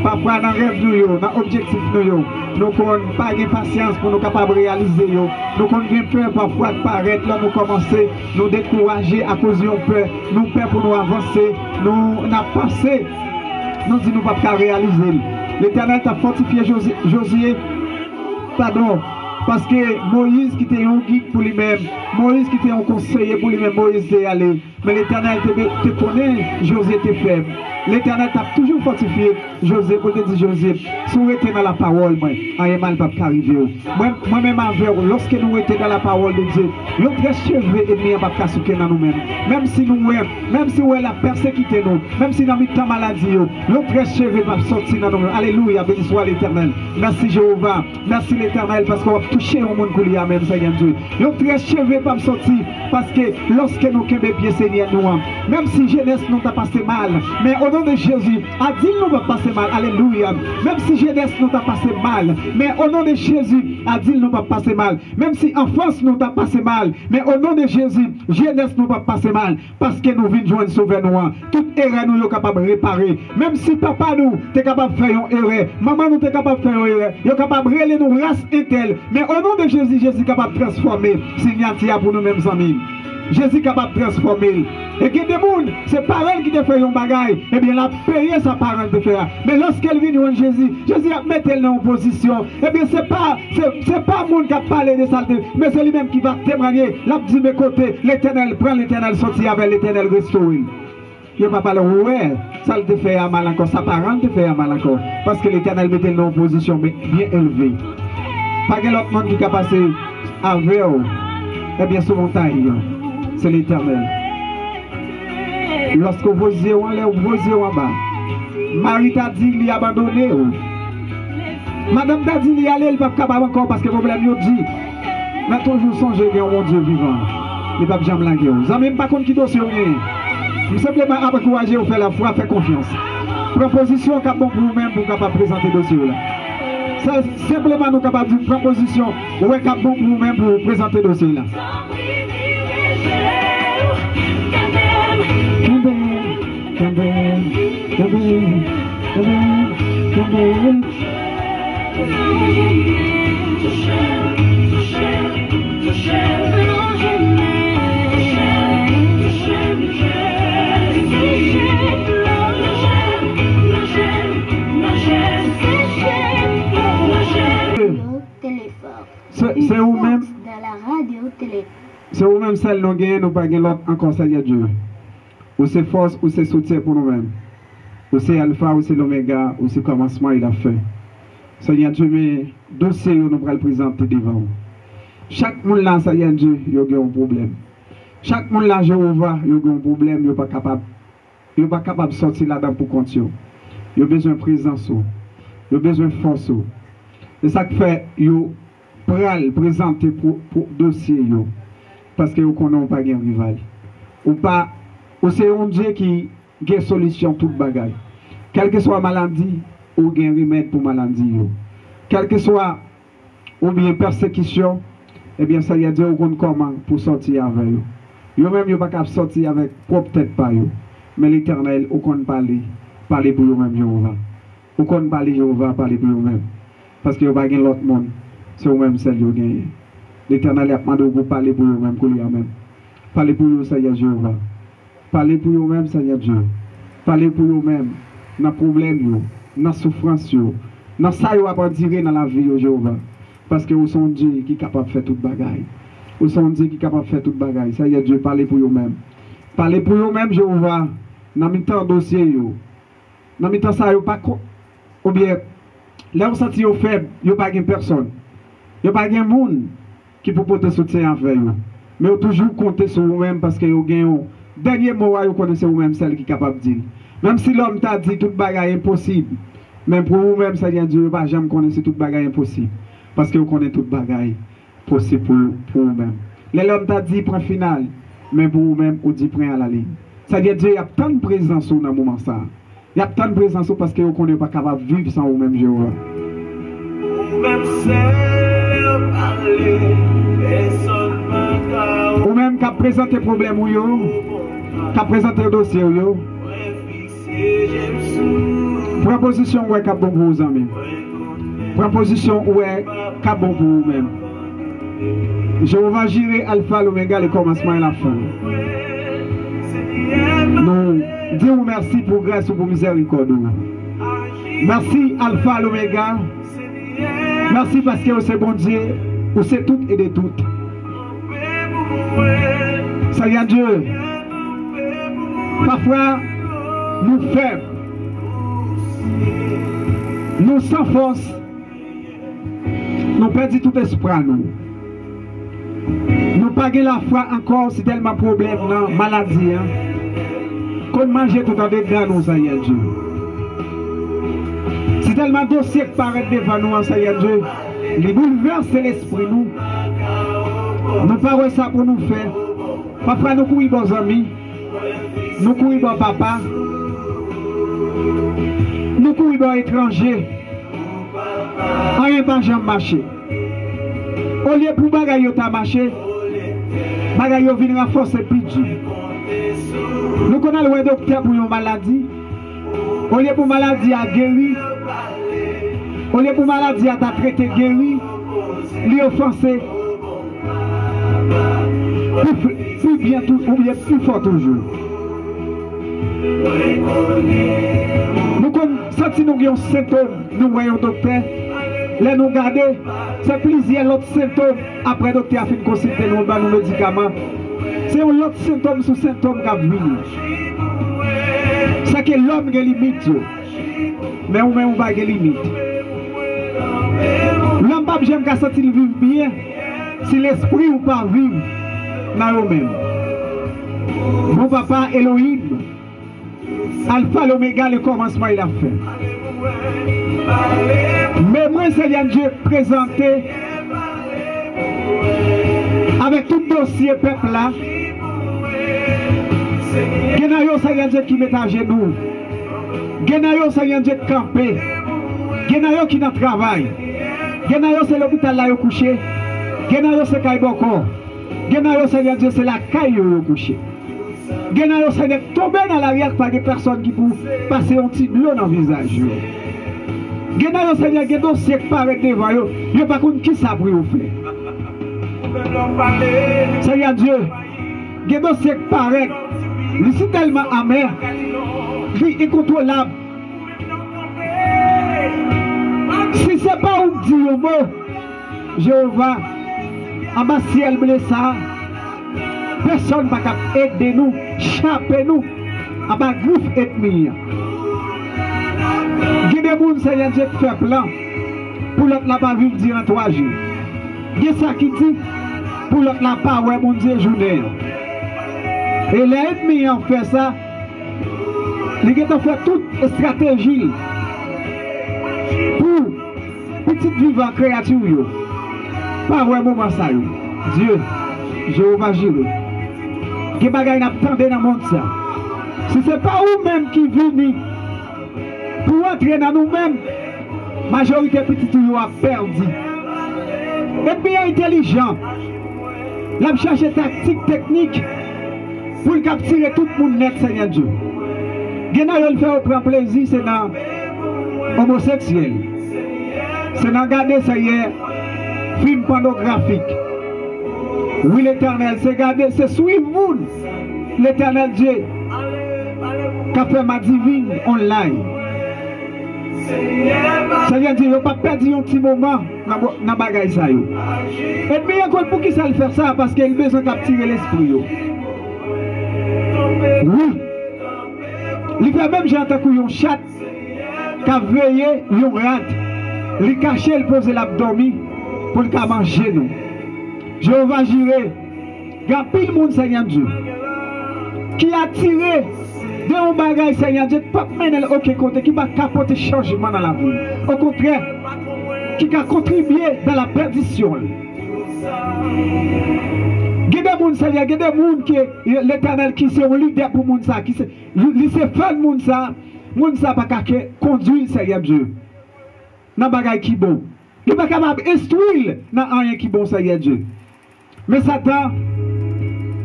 Parfois dans le rêve, dans l'objectif, nous n'avons pas de patience pour nous capables de réaliser. Nous avons peur parfois de paraître, là nous commencer, nous décourager à cause de peur. Nous peur pour nous avancer. Nous avons pensé, nous disons nous ne pouvons pas réaliser. L'Éternel t'a fortifié Josué. Pardon. Parce que Moïse qui était un guide pour lui-même, Moïse qui était un conseiller pour lui-même, Moïse est allé. Mais l'Éternel te connaît, Josué était faible. L'Éternel t'a toujours fortifié, Josué, pour te dire, Josué, si vous êtes dans la parole, moi, rien mal va pas arriver. Moi-même avec vous, lorsque nous étions dans la parole de Dieu, nous très cheveux et nous pas souquer dans nous-mêmes. Même si nous, même si vous la persécuté nous, même si nous avons tant maladie, nous très cheveux pas sortir dans nous-mêmes. Alléluia, béni soit l'Éternel. Merci Jéhovah, merci l'Éternel, parce qu'on va toucher au monde pour lui, amen, Seigneur Dieu. Nous très cheveux pas sortir, parce que lorsque nous sommes bien Seigneur nous, même si jeunesse nous t'a passé mal, mais au nom de Jésus, a dit nous va passer mal, alléluia. Même si jeunesse nous t'a passé mal, mais au nom de Jésus, a dit nous va passer mal. Même si enfance nous t'a passé mal, mais au nom de Jésus, jeunesse nous va passer mal, parce que nous venons joindre sauver nous. Toute erreur nous sommes capables de réparer. Même si papa nous t'es capable de faire une erreur, maman nous t'es capable de faire une erreur, nous sommes capables de révéler nos races intelles. Mais au nom de Jésus, Jésus est capable de transformer signature pour nous-mêmes amis. Jésus est capable de transformer. Et que des gens, c'est parents qui te fait un bagage, et bien, elle a payé sa parent de faire. Mais lorsqu'elle vient de Jésus, Jésus a mis elle en position. Et bien, c'est pas le monde qui a parlé de ça, mais c'est lui-même qui va témoigner. Là, dit mes côtés, l'Éternel, prend l'Éternel, sorti avec l'Éternel, restauré. Il ne va pas parler, ouais, ça te fait un mal encore, sa parent te fait un mal encore. Parce que l'Éternel met elle en position bien élevée. Pas que l'autre monde qui a passé avec eux, eh bien, sur montagne. C'est l'Éternel. Lorsque vous yeux en l'air, vos yeux en bas, Marie t'a dit qu'il a abandonné. Madame t'a dit qu'il allait, il n'est pas capable encore parce que le problème est dit. Mais toujours songer qu'il y a un Dieu vivant. Il n'est pas jamais langué. Vous n'avez même pas compte qui doit se réunir. Vous simplement encourager vous faire la foi, faire confiance. Proposition qui est bon pour vous-même pour capable présenter le dossier là. Simplement nous capables d'une proposition qui est bon pour vous-même pour présenter le dossier là. C'est vous-même. C'est vous-même celle nous gagnons, nous pas l'autre encore, Seigneur Dieu. Ou c'est force, ou c'est soutien pour nous-mêmes. Ou c'est alpha, ou c'est l'oméga, ou c'est commencement et la fin. Seigneur Dieu, mais dossier, nous allons le présenter devant vous. Chaque monde là, Seigneur Dieu, il y a un problème. Chaque monde là, Jéhovah, il y a un problème, il n'est pas capable de sortir là-dedans pour continuer. Il a besoin de présence, il a besoin de force. C'est ça qui fait, il pral présenter pour dossier parce que vous connaissez pas un rival ou c'est un Dieu qui a solution toute bagaille, quelle que soit maladie ou un remède pour maladie, quelle que soit ou bien persécution, et bien ça y a dit vous connaissez comment pour sortir avec eux. Yo même yo pas capable sortir avec propre tête pas yo, mais l'Éternel ou connaît parler pour vous même Jéhovah, ou connaît parler Jéhovah, parler pour vous même, parce que vous pas l'autre monde. C'est vous-même celle qui gagne. L'Éternel a demandé de parler pour vous-même, pour lui-même. Parlez pour vous, Seigneur Jéhovah. Parlez pour vous-même, Seigneur Dieu. Parlez pour vous-même. Dans le problème, dans la souffrance, dans ça, vous allez tirer dans la vie, Jéhovah. Parce que vous sont Dieu qui est capable de faire toute bagaille. Vous sont Dieu qui est capable de faire toute bagaille. Seigneur Dieu, parlez pour vous-même. Parlez pour vous-même, Jéhovah. Dans le temps dossier, dans le temps ça, vous pas. Ou bien, là, vous sentez faible, vous pas personne. Il n'y a pas de monde qui peut porter soutien avec vous. Mais vous toujours compter sur vous-même parce que vous avez un dernier mot, vous connaissez vous-même celle qui est capable de dire. Même si l'homme t'a dit toute bagarre est impossible, même pour vous-même, Seigneur Dieu, vous ne pouvez jamais connaître toute bagarre impossible. Parce que vous connaissez toute bagarre possible pour vous-même. L'homme t'a dit prend final, mais pour vous-même, vous dit prend à la ligne. C'est-à-dire Dieu, il y a tant de présence dans le moment ça. Il y a tant de présence parce que vous ne connaissez pas capable de vivre sans vous-même, Jéhovah. Ou même qui a présenté problème ou yo, qui a présenté le dossier ou yo. Proposition ou est bon pour vous amis. Proposition ou est bon pour vous-même. Jéhovah Jireh, Alpha, l'Oméga, le commencement et la fin. Nous disons merci pour grâce ou pour miséricorde. Merci Alpha l'Oméga. Merci parce que c'est bon Dieu, vous c'est tout et de toutes. Seigneur Dieu, parfois nous faibles, nous sans force, nous perdons tout espoir nous. Nous pas la foi encore, c'est tellement problème, non, maladie. Hein? Qu'on mange tout en dedans nous, Seigneur Dieu. C'est tellement dossier qui paraît devant nous, Seigneur Dieu. Les bouleverse l'esprit nous. Nous parlons ça pour nous faire. Parfois nous courons bons amis. Nous courons bons papa. Nous courons bons étrangers. Rien pas jamais marché. Au lieu pour bagaille ta marché, bagaille vient renforcer plus dur. Nous connaissons le docteur pour une maladie. Au lieu pour maladie à guérir, au lieu pour maladie à traiter guérir, lui offenser. Plus bien tout, ou bien plus fort toujours. Nous sentons nous avons symptômes, nous voyons docteur. Là nous garder, c'est plusieurs autres symptômes. Après le docteur a fait consulter nos médicaments. C'est un autre symptôme sous symptôme qui a vu. C'est que l'homme a des limites. Mais on n'a pas de limites. L'homme n'a pas jamais senti vivre bien si l'esprit ou pas vivre dans eux-mêmes. Mon papa Elohim, Alpha l'Oméga, le commencement il a fait. Mais moi, Seigneur Dieu, présenté avec tout dossier peuple là, Genayo Seigneur Dieu qui met à genoux, Genayo Seigneur Dieu campé, Genayo qui n'a travail, Genayo c'est l'hôpital là au couché, Genayo c'est Kaiboko, Genayo Seigneur Dieu c'est la caille au couché, Genayo Seigneur tombé dans l'arrière par des personnes qui pour passer un petit bleu dans le visage. Genayo Seigneur, il y a des siècles paraît devant eux, il n'y a pas contre qui ça pour vous faire. Seigneur Dieu, il y a des siècles paraît, il est tellement amer, il est incontrôlable. Si ce n'est pas où dire au mot, Jéhovah, en bas ciel blessé, personne ne va aider nous, chaper nous, en bas groupe ethnie. Il y a des gens, Seigneur Dieu, qui fait plan pour l'autre n'a pas vivre durant 3 jours. Il y a ça qui dit pour l'autre n'a pas, ouais, mon Dieu, journée. Et les ennemis ont fait ça. Ils ont fait toute stratégie pour petite vivant créature. Pas ouais, moment ça. Dieu, Jéhovah Jireh. Qui bagaille n'a pas dans le monde ça. Si ce n'est pas vous-même qui venez pour entrer dans nous-mêmes, la majorité de petits tuyaux a perdu. Et bien intelligent, la cherche tactique, technique, pour capturer tout le monde net, Seigneur Dieu. Il fait prendre plaisir, c'est dans homosexuel. C'est dans garder, ça y est, film pornographique. Oui, l'éternel, c'est garder, c'est suivre l'éternel Dieu qui a fait ma divine online. Seigneur Dieu, il ne pas perdu un petit moment dans le bagage. Et bien, pour qui ça le fait ça? Parce qu'il a besoin de capturer l'esprit. Oui. Il fait même, j'ai entendu un chat qui a veillé, un rat. Il caché, il pose l'abdomen pour le manger nous. Jéhovah Jireh, il y a pile monde, Seigneur Dieu, qui a tiré de un bagage, Seigneur Dieu, pas mener aucun côté, qui va capoter changement dans la vie. Au contraire, qui a contribué dans la perdition. Il y a des gens, Seigneur, il y a des gens qui l'éternel qui sont leader pour moun ça, qui se fait moun ça pas conduire, Seigneur Dieu, dans bagage qui bon. Il n'est pas capable d'instruire dans rien qui bon, Seigneur Dieu. Mais Satan,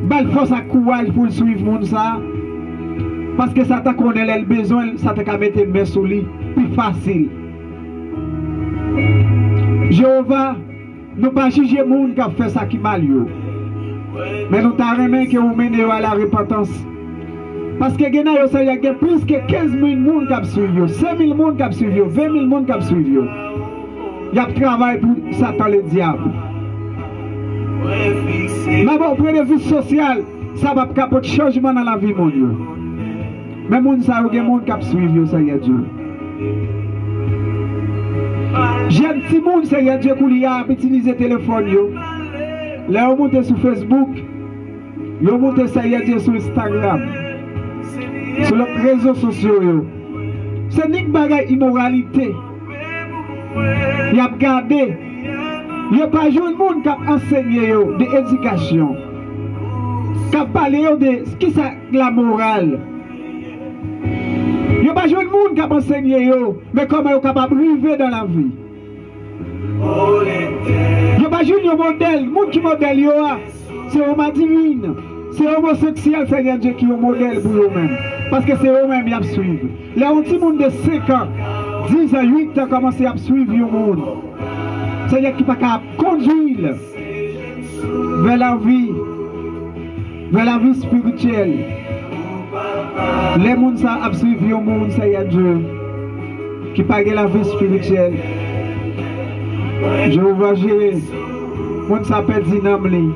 belle force à courage pour le suivre moun ça. Parce que Satan connaît le besoin, Satan peut mettre mes sous lui, plus facile. Jéhovah, nous ne pas juger les gens qui ont fait ça qui mal. Mais nous t'arrêtons que vous menez à la repentance. Parce que il y a plus que 15 000 personnes qui ont suivi, 5 000 personnes qui ont suivi, 20 000 personnes qui ont suivi. Il y a travail pour Satan le diable. Mais bon, au point de vue social, ça va capoter changement dans la vie, mon Dieu. Mais mon ça, il y a des gens qui ont suivi, ça y a Dieu. J'aime petit monde, ça y a Dieu qui a utilisé le téléphone. Là, on monte sur Facebook, on monte ça y a Dieu sur Instagram, sur les réseaux sociaux. C'est une bagaille immoralité. Il y a regardé. Il n'y a pas de monde qui a enseigné de l'éducation, qui a parlé de ce qui est la morale. Il n'y a pas de monde qui a enseigné, mais comment ils sont capables de vivre dans la vie. Il n'y a pas de modèle. Le monde qui modèle, c'est homme divine. C'est homosexuel, Seigneur Dieu, qui est un modèle pour eux-mêmes. Parce que c'est eux-mêmes qui suivent. Là, un petit monde de 5 ans, 10 ans, 8 ans, commencent à suivre le monde. C'est-à-dire qui n'est pas capable de conduire vers la vie spirituelle. Les gens qui suivent le monde, Seigneur Dieu, qui pas la vie spirituelle. Je vais gérer. Les gens qui perdent dynamique.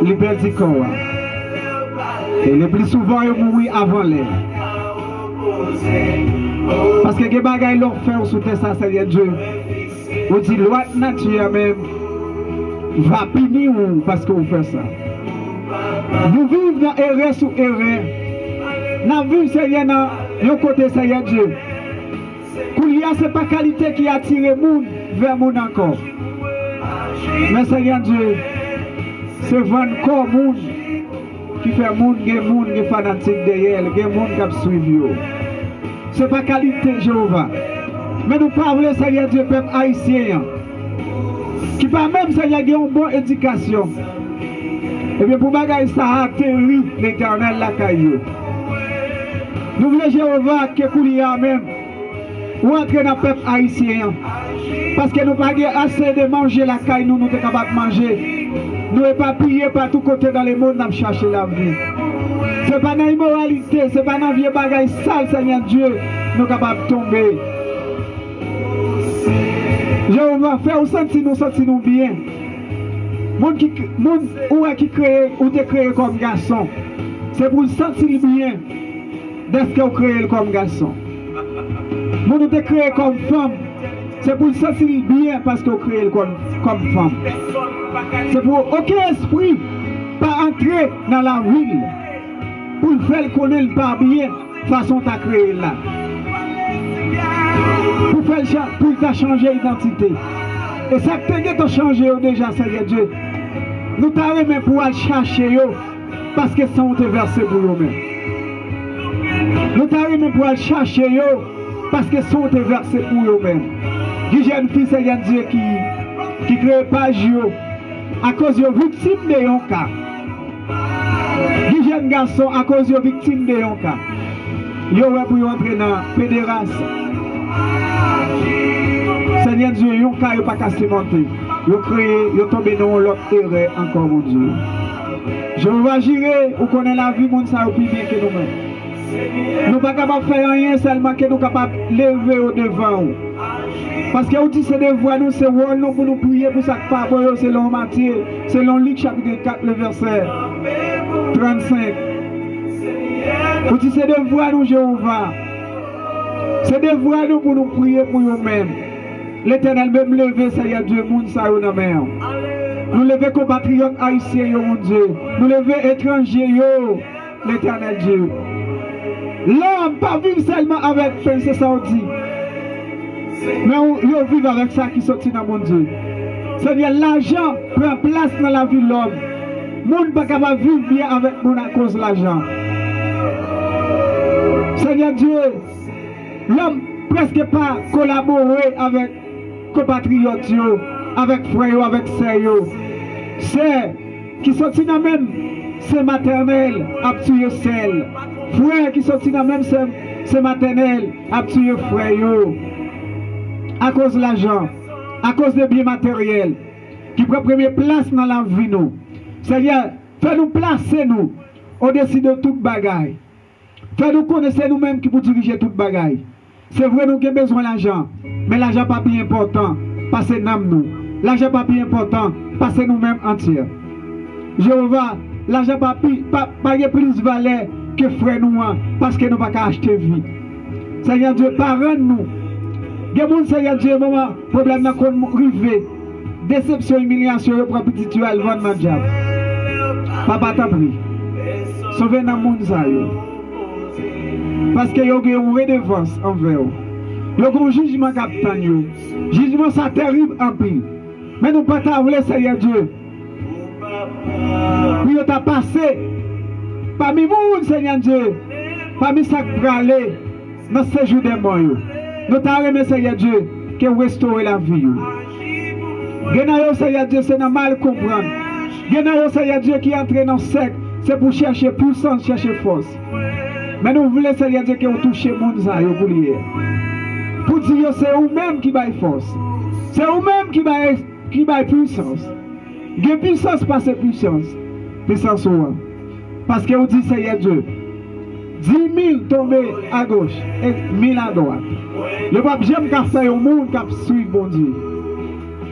Ils perdent le corps. Et le plus souvent, ils mourent avant l'air. Parce que les bagages leur font sous ça, Seigneur Dieu. On dit, loi nature même va punir parce qu'on fait ça. Nous vivons dans erreur sous erreur. Nous vivons, Seigneur, dans le côté, Seigneur Dieu. Qu'il ce n'est pas qualité qui attire le monde vers le monde encore. Mais Seigneur Dieu, c'est vendre corps monde qui fait le monde, il y a des gens qui sont fanatiques derrière, il y a des gens qui suivent. Ce n'est pas qualité, Jéhovah. Mais nous parlons, Seigneur Dieu, peuple haïtien, qui pas même, Seigneur, une bonne éducation. Et bien, pour bagaille ça atterrit l'éternel la caillou. Nous voulons, Jéhovah, que Koulia même, ou entrer dans le peuple haïtien. Parce que nous n'avons pas assez de manger la caille, nous sommes capables de manger. Nous ne sommes pas pillés par tous côtés dans le monde, nous chercher la vie. Ce n'est pas dans l'immoralité, ce n'est pas dans la vieille bagaille sale, Seigneur Dieu, nous sommes capables de tomber. Jéhovah, faire sentir nous bien. Monde qui crée ou te créé comme garçon, c'est pour sentir bien d'être que vous créez comme garçon. Monde te créé comme femme, c'est pour sentir bien parce que vous créez comme femme. C'est pour aucun esprit pas entrer dans la ville pour faire connaître pas bien façon ta créé là. Pour ta changer l'identité. Et ça que tu as changé déjà, Seigneur Dieu. Nous t'avons même pour aller chercher parce que ça on te versé pour eux-mêmes. Nous t'avons même pour aller chercher parce que ça on te versé pour eux-mêmes. Il y a une fille, Seigneur Dieu, qui crée pas à cause de victime de un cas. Il y a un garçon à cause de victime de un cas. Il y a pour entrer dans la pédérace. Seigneur Dieu, il n'y a pas qu'à se monter. Il a créé, il a tombé dans l'autre erreur encore, mon Dieu. Je vais gérer, vous connaissez la vie, mon ça plus bien que nous-mêmes. Nous ne sommes pas capables de faire rien seulement que nous sommes capables de lever au devant. Parce que vous dites que c'est des voix, nous, c'est nous pour nous prier pour ça que pas selon Matthieu, selon Luc chapitre 4, le verset 35. Vous dites que c'est des voix, nous, Jéhovah. C'est des voix, nous, pour nous prier pour nous-mêmes. L'Éternel même lever, Seigneur Dieu, moun sa yo nan mer. Nous lever compatriotes haïtiens, yo, mon Dieu. Nous lever étrangers, yo, l'Éternel Dieu. L'homme pas vivre seulement avec, c'est ça on dit. Mais yo vivre avec ça qui sortit dans mon Dieu. C'est-à-dire l'argent prend place dans la vie de l'homme. Moun pas capable de vivre bien avec moun à cause de l'argent. Seigneur Dieu, l'homme presque pas collaborer avec compatriotes, avec frères, avec sœurs. C'est qui sortit dans même c'est maternel, à tuer celle. Frère qui sortit dans même c'est maternel, à tuer frère. À cause de l'argent, à cause des biens matériels, qui prend première place dans la vie nous. C'est-à-dire, fais-nous placer nous au-dessus de toute bagaille. Fais nous connaître nous-mêmes qui pour diriger toute bagaille. C'est vrai, nous avons besoin d'argent. Mais l'argent n'est pas plus important. Passez nous. L'argent n'est pas plus important. Passez nous-mêmes entiers. Jéhovah, l'argent n'a pas plus valeur que frère nous. Parce que nous ne pouvons pas acheter vie. Seigneur Dieu, parle-nous. Il y a des gens, Seigneur Dieu, moment, problème dans le rivé. Déception, humiliation, le propre petit tuel, vendre diable. Papa t'a pris. Sauvez dans le monde. Parce que y a une redevance envers eux. Il y a un jugement capitaine. Le jugement ça terrible en pile. Mais nous ne pouvons pas voulu, Seigneur Dieu. Puis il t'a passé. Parmi nous, Seigneur Dieu. Parmi ça qui aller dans ce séjour des morts. Nous t'avons remis, Seigneur Dieu, qui restaurer la vie. Genayo, Seigneur Dieu, c'est normal comprendre. Genayo, Seigneur Dieu, qui entre dans le sec, c'est pour chercher puissance, chercher force. Mais nous voulons, Seigneur Dieu, que vous touchez le monde pour lier. Pour dire que c'est vous-même qui baille force. C'est vous-même qui baille puissance. Que puissance passe puissance. Puissance ou parce que vous dites, Seigneur Dieu, 10 000 tombés à gauche et 1000 à droite. Le pape, j'aime qu'à faire au monde qui suit bon Dieu.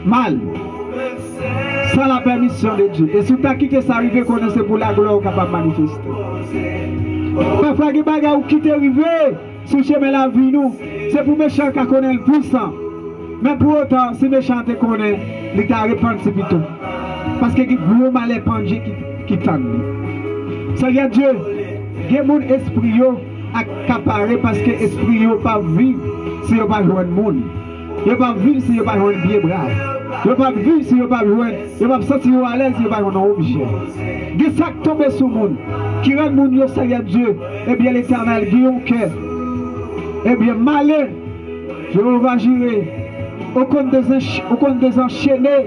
Mal. Sans la permission de Dieu. Et si tu as quitté ça, arrivé, connaissez pour la gloire capable de manifester. Parfois, les bagages qui t'est arrivé, sous chemin la vie, nous, c'est pour méchant qui connaît le puissant. Mais pour autant, si méchant te connaît, il t'a répandu plutôt. Parce que les gros malais pendus qui t'en Seigneur Dieu, il y a mon esprit accaparé parce que l'esprit n'est pas vivre si il n'y a pas joué de monde. Il n'y a pas vivre si il n'y a pas joué de bien brave. Il n'y a pas vivre si il n'y a pas joué. Il n'y a pas sentir à l'aise si il n'y a pas joué un objet. Il y a ça qui tombe sur le monde, qui rend le monde, Seigneur Dieu, et bien l'éternel, qui a un cœur. Eh bien, malin, je vais gérer. Au compte des enchaînés,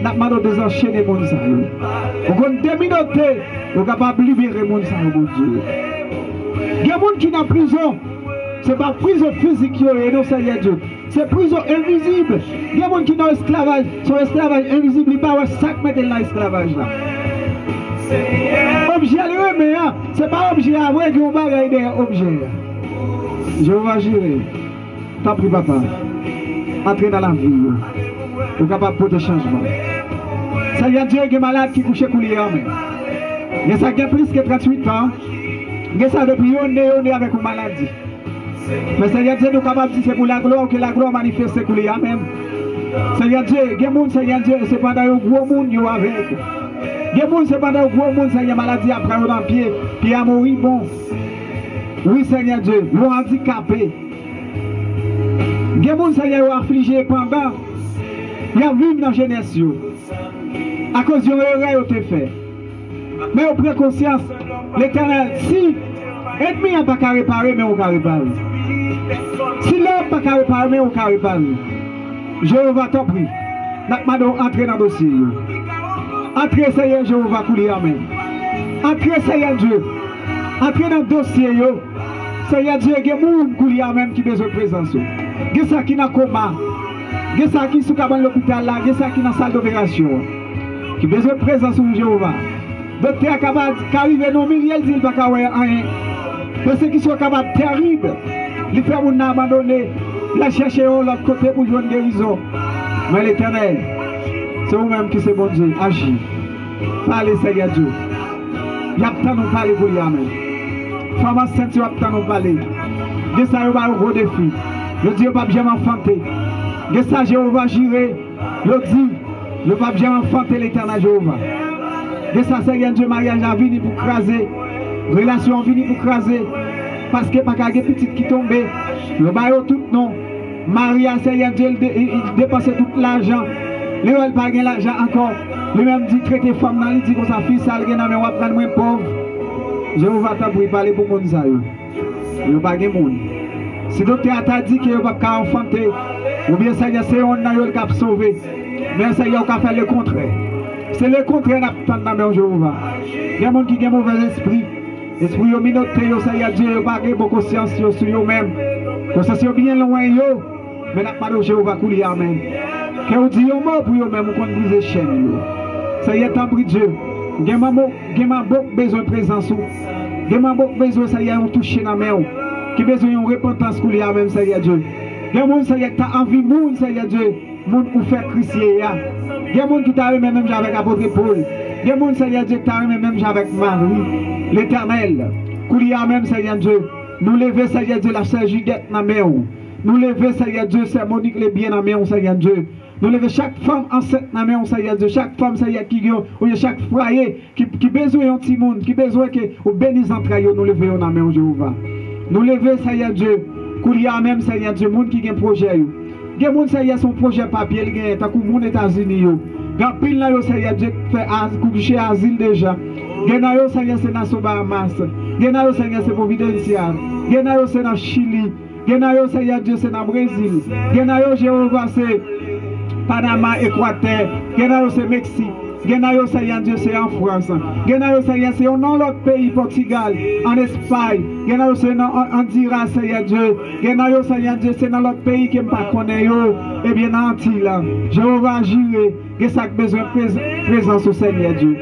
n'a pas de désenchaîner mon Dieu. Au compte des minautés, on est capable de libérer mon Dieu. Il y a des gens qui sont en prison. Ce n'est pas prison physique qui est, non, Seigneur Dieu. C'est prison invisible. Il y a des gens qui sont en esclavage. Son esclavage invisible, il n'y a pas de sac mettre dans l'esclavage là. Objet à mais ce n'est pas objet à vrai, on va regarder objet. Je vais gérer. T'as pris papa. Entrez dans la vie. Vous êtes capable de porter changement. Seigneur Dieu, il y a des malades qui couchent couler en main. Il y a ça qui a plus que 38 ans. Il y a ça depuis on est avec une maladie. Mais Seigneur Dieu, nous sommes capables de dire que c'est pour la gloire que la gloire manifeste couler en même. Seigneur Dieu, il y a des gens, Seigneur Dieu, c'est pendant un gros monde qui est avec. Il y a des gens, c'est pendant un gros monde, Seigneur, maladie après dans le pied, puis à mourir bon. Oui, Seigneur Dieu, ils sont handicapés. Il y a des gens, Seigneur, qui sont affligés pendant. Il y a vivre dans la jeunesse. À cause de l'erreur que tu fait. Mais on prend conscience, l'éternel, si l'ennemi n'a pas qu'à réparer, mais on va réparer. Si l'homme n'a pas qu'à réparer, mais on va réparer. Jéhovah t'en prie. Nous entrer dans le dossier. Entrez, Seigneur, Jéhovah, couler amen. Entrez, Seigneur Dieu. Entrez dans le dossier. Seigneur Dieu, il y a des gens qui ont même qui besoin de présence. Il y a des qui sont coma. Il y a des qui sont dans l'hôpital là. Il y a des qui sont dans la salle d'opération. Qui ont besoin de présence de Jéhovah. Docteur qui arrive dans le milieu, il dit qu'il n'y a pas rien. Mais ceux qui sont capables de terribles, les frères nous abandonné, la chercher de l'autre côté pour jouer une guérison. Mais l'éternel, c'est vous-même qui c'est bon Dieu, agis. Parlez, Seigneur Dieu. Il y a tant de parler pour lui, amen. Femme enceinte, il y a tant de parler. De ça, il y a un gros défi. Le Dieu ne peut jamais enfanter. De ça, Jéhovah girer. Le dit, le pape jamais enfanter l'éternel Jéhovah. De ça, Seigneur Dieu, mariage a venu pour craser. Relation a venu pour craser. Parce que pas qu'il y a des petites qui tombent. Le baillot tout non. Maria, Seigneur Dieu, il dépensait tout l'argent. Lui, il n'a pas gagné l'argent encore. Lui-même dit traiter femme dans il dit que sa fille, ça a gagné, mais on va prendre moins pauvre. Jéhovah t'a pour parler pour mon ça. Il n'a pas gagné monde. Si le docteur t'a dit qu'il n'y a pas enfanter, ou bien Seigneur, c'est on qui a sauvé. Mais Seigneur, on a fait le contraire. C'est le contraire dans le Jéhovah. Il y a des gens qui ont un mauvais esprit. Esprit au minoté, Seigneur Dieu, il n'y a pas de conscience sur eux-mêmes. Conscience bien loin, mais n'a pas de Jéhovah couler, amen. Que vous dites un mot pour eux-mêmes, vous conduisez les chaînes. Seigneur, t'en prie Dieu. Il y a besoin de présence. Des gens qui ont besoin, ça y est, on touche dans la main. Qui ont besoin de repentance pour lui même, ça y est, Dieu. Des gens qui ont envie de ça y est, Dieu. Moun ou fait Christier. Il y a des gens qui ont même avec l'apôtre Paul. Il y a des gens qui ont même avec Marie, l'Éternel. Koulia même, ça y est, Dieu. Nous lever, ça y est, Dieu, la sœur Juliette dans la main. Nous lever, ça y est, Dieu, c'est Monique les biens dans la main, ça y est, Dieu. Nous lever chaque femme enceinte dans la main, ça y est, Dieu. Chaque femme, ça y est, qui a chaque foyer, qui besoin d'un petit monde, qui besoin que vous bénissez entre eux, nous lever dans la main, Jéhovah. Nous lever, ça y est, Dieu. Koulia même, ça y est, Dieu, monde qui a un projet. Il y a des gens qui ont son projet papier, il y a des États-Unis. Quand pile là, ça y est, Dieu fait coucher asile déjà. Il y a des gens qui sont dans les Bahamas. Il y a des gens qui sont dans Providencial. Il y a des gens qui sont dans Chili. Il y a des gens qui sont dans le Brésil. Il y a des gens qui sont Panama, Équateur. Il y a des gens qui sont Mexique. Il y a des gens qui sont en France. Il y a des gens qui sont dans l'autre pays, Portugal, en Espagne. Il y a des gens qui sont en Dira, il y a des gens qui sont dans l'autre pays qui ne connaissent pas. Eh bien, dans l'Antilles, Jéhovah a juré que ça a besoin de présence au Seigneur Dieu.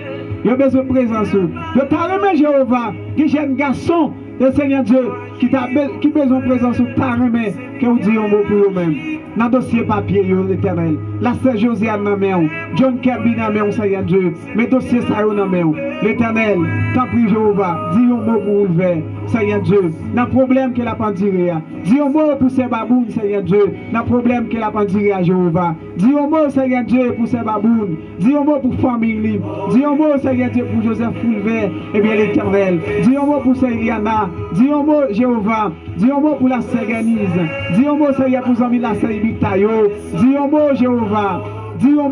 Il y a besoin de présence. Je t'arrête, Jéhovah, qui jeune garçon, le Seigneur Dieu, qui a besoin de présence, t'arrête, que vous dites un mot pour vous-même. Dans le dossier papier, l'Éternel. La sœur Josiane dans la main. John Kirby dans la main, Seigneur Dieu. Mais dossier ça dans la main. L'Éternel, t'en prie Jéhovah, dis un mot pour vous lever, Seigneur Dieu. Dans le problème qu'elle a pas tiré. Dis un mot pour ces babounes, Seigneur Dieu. Dans le problème qu'elle a pas tiré à Jéhovah. Dis un mot, Seigneur Dieu, pour ces babounes. Dis un mot pour famille. Dis un mot, Seigneur Dieu, pour Joseph Fulver. Eh bien, l'Éternel. Dis un mot pour Sériana. Dis un mot, Jéhovah. Dis un mot pour la Séganise. Dis un mot, Seigneur, pour Zami la Saïbitayo. Dis un mot, Jéhovah. Dis un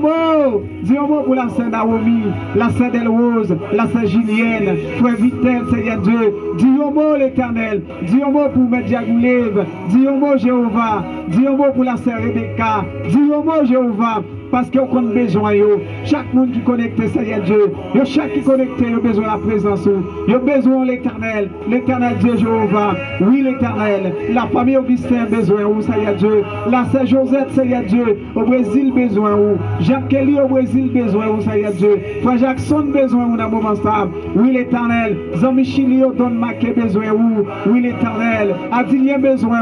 mot pour la Sainte Naomi, la Sainte Elrose, la Sainte Julienne, Frère Vitel, Seigneur Dieu. Dis un mot l'Éternel. Dis un mot pour Média Goulev. Dis un mot Jéhovah. Dis un mot pour la Sainte Rebecca. Dis un mot Jéhovah. Parce qu'on a besoin, chaque monde qui est connecté, Seigneur Dieu, chaque qui est connecté, il a besoin de la présence, il a besoin de l'Éternel Dieu Jéhovah, oui l'Éternel, la famille Augustin a besoin, Seigneur Dieu, la sœur Josette, Seigneur Dieu, au Brésil besoin, Jacques Kelly au Brésil besoin, Seigneur Dieu, Frère Jackson besoin, dans un moment stable, oui l'Éternel, Zami Chili, Don Maké besoin, oui l'Éternel, Adilien besoin,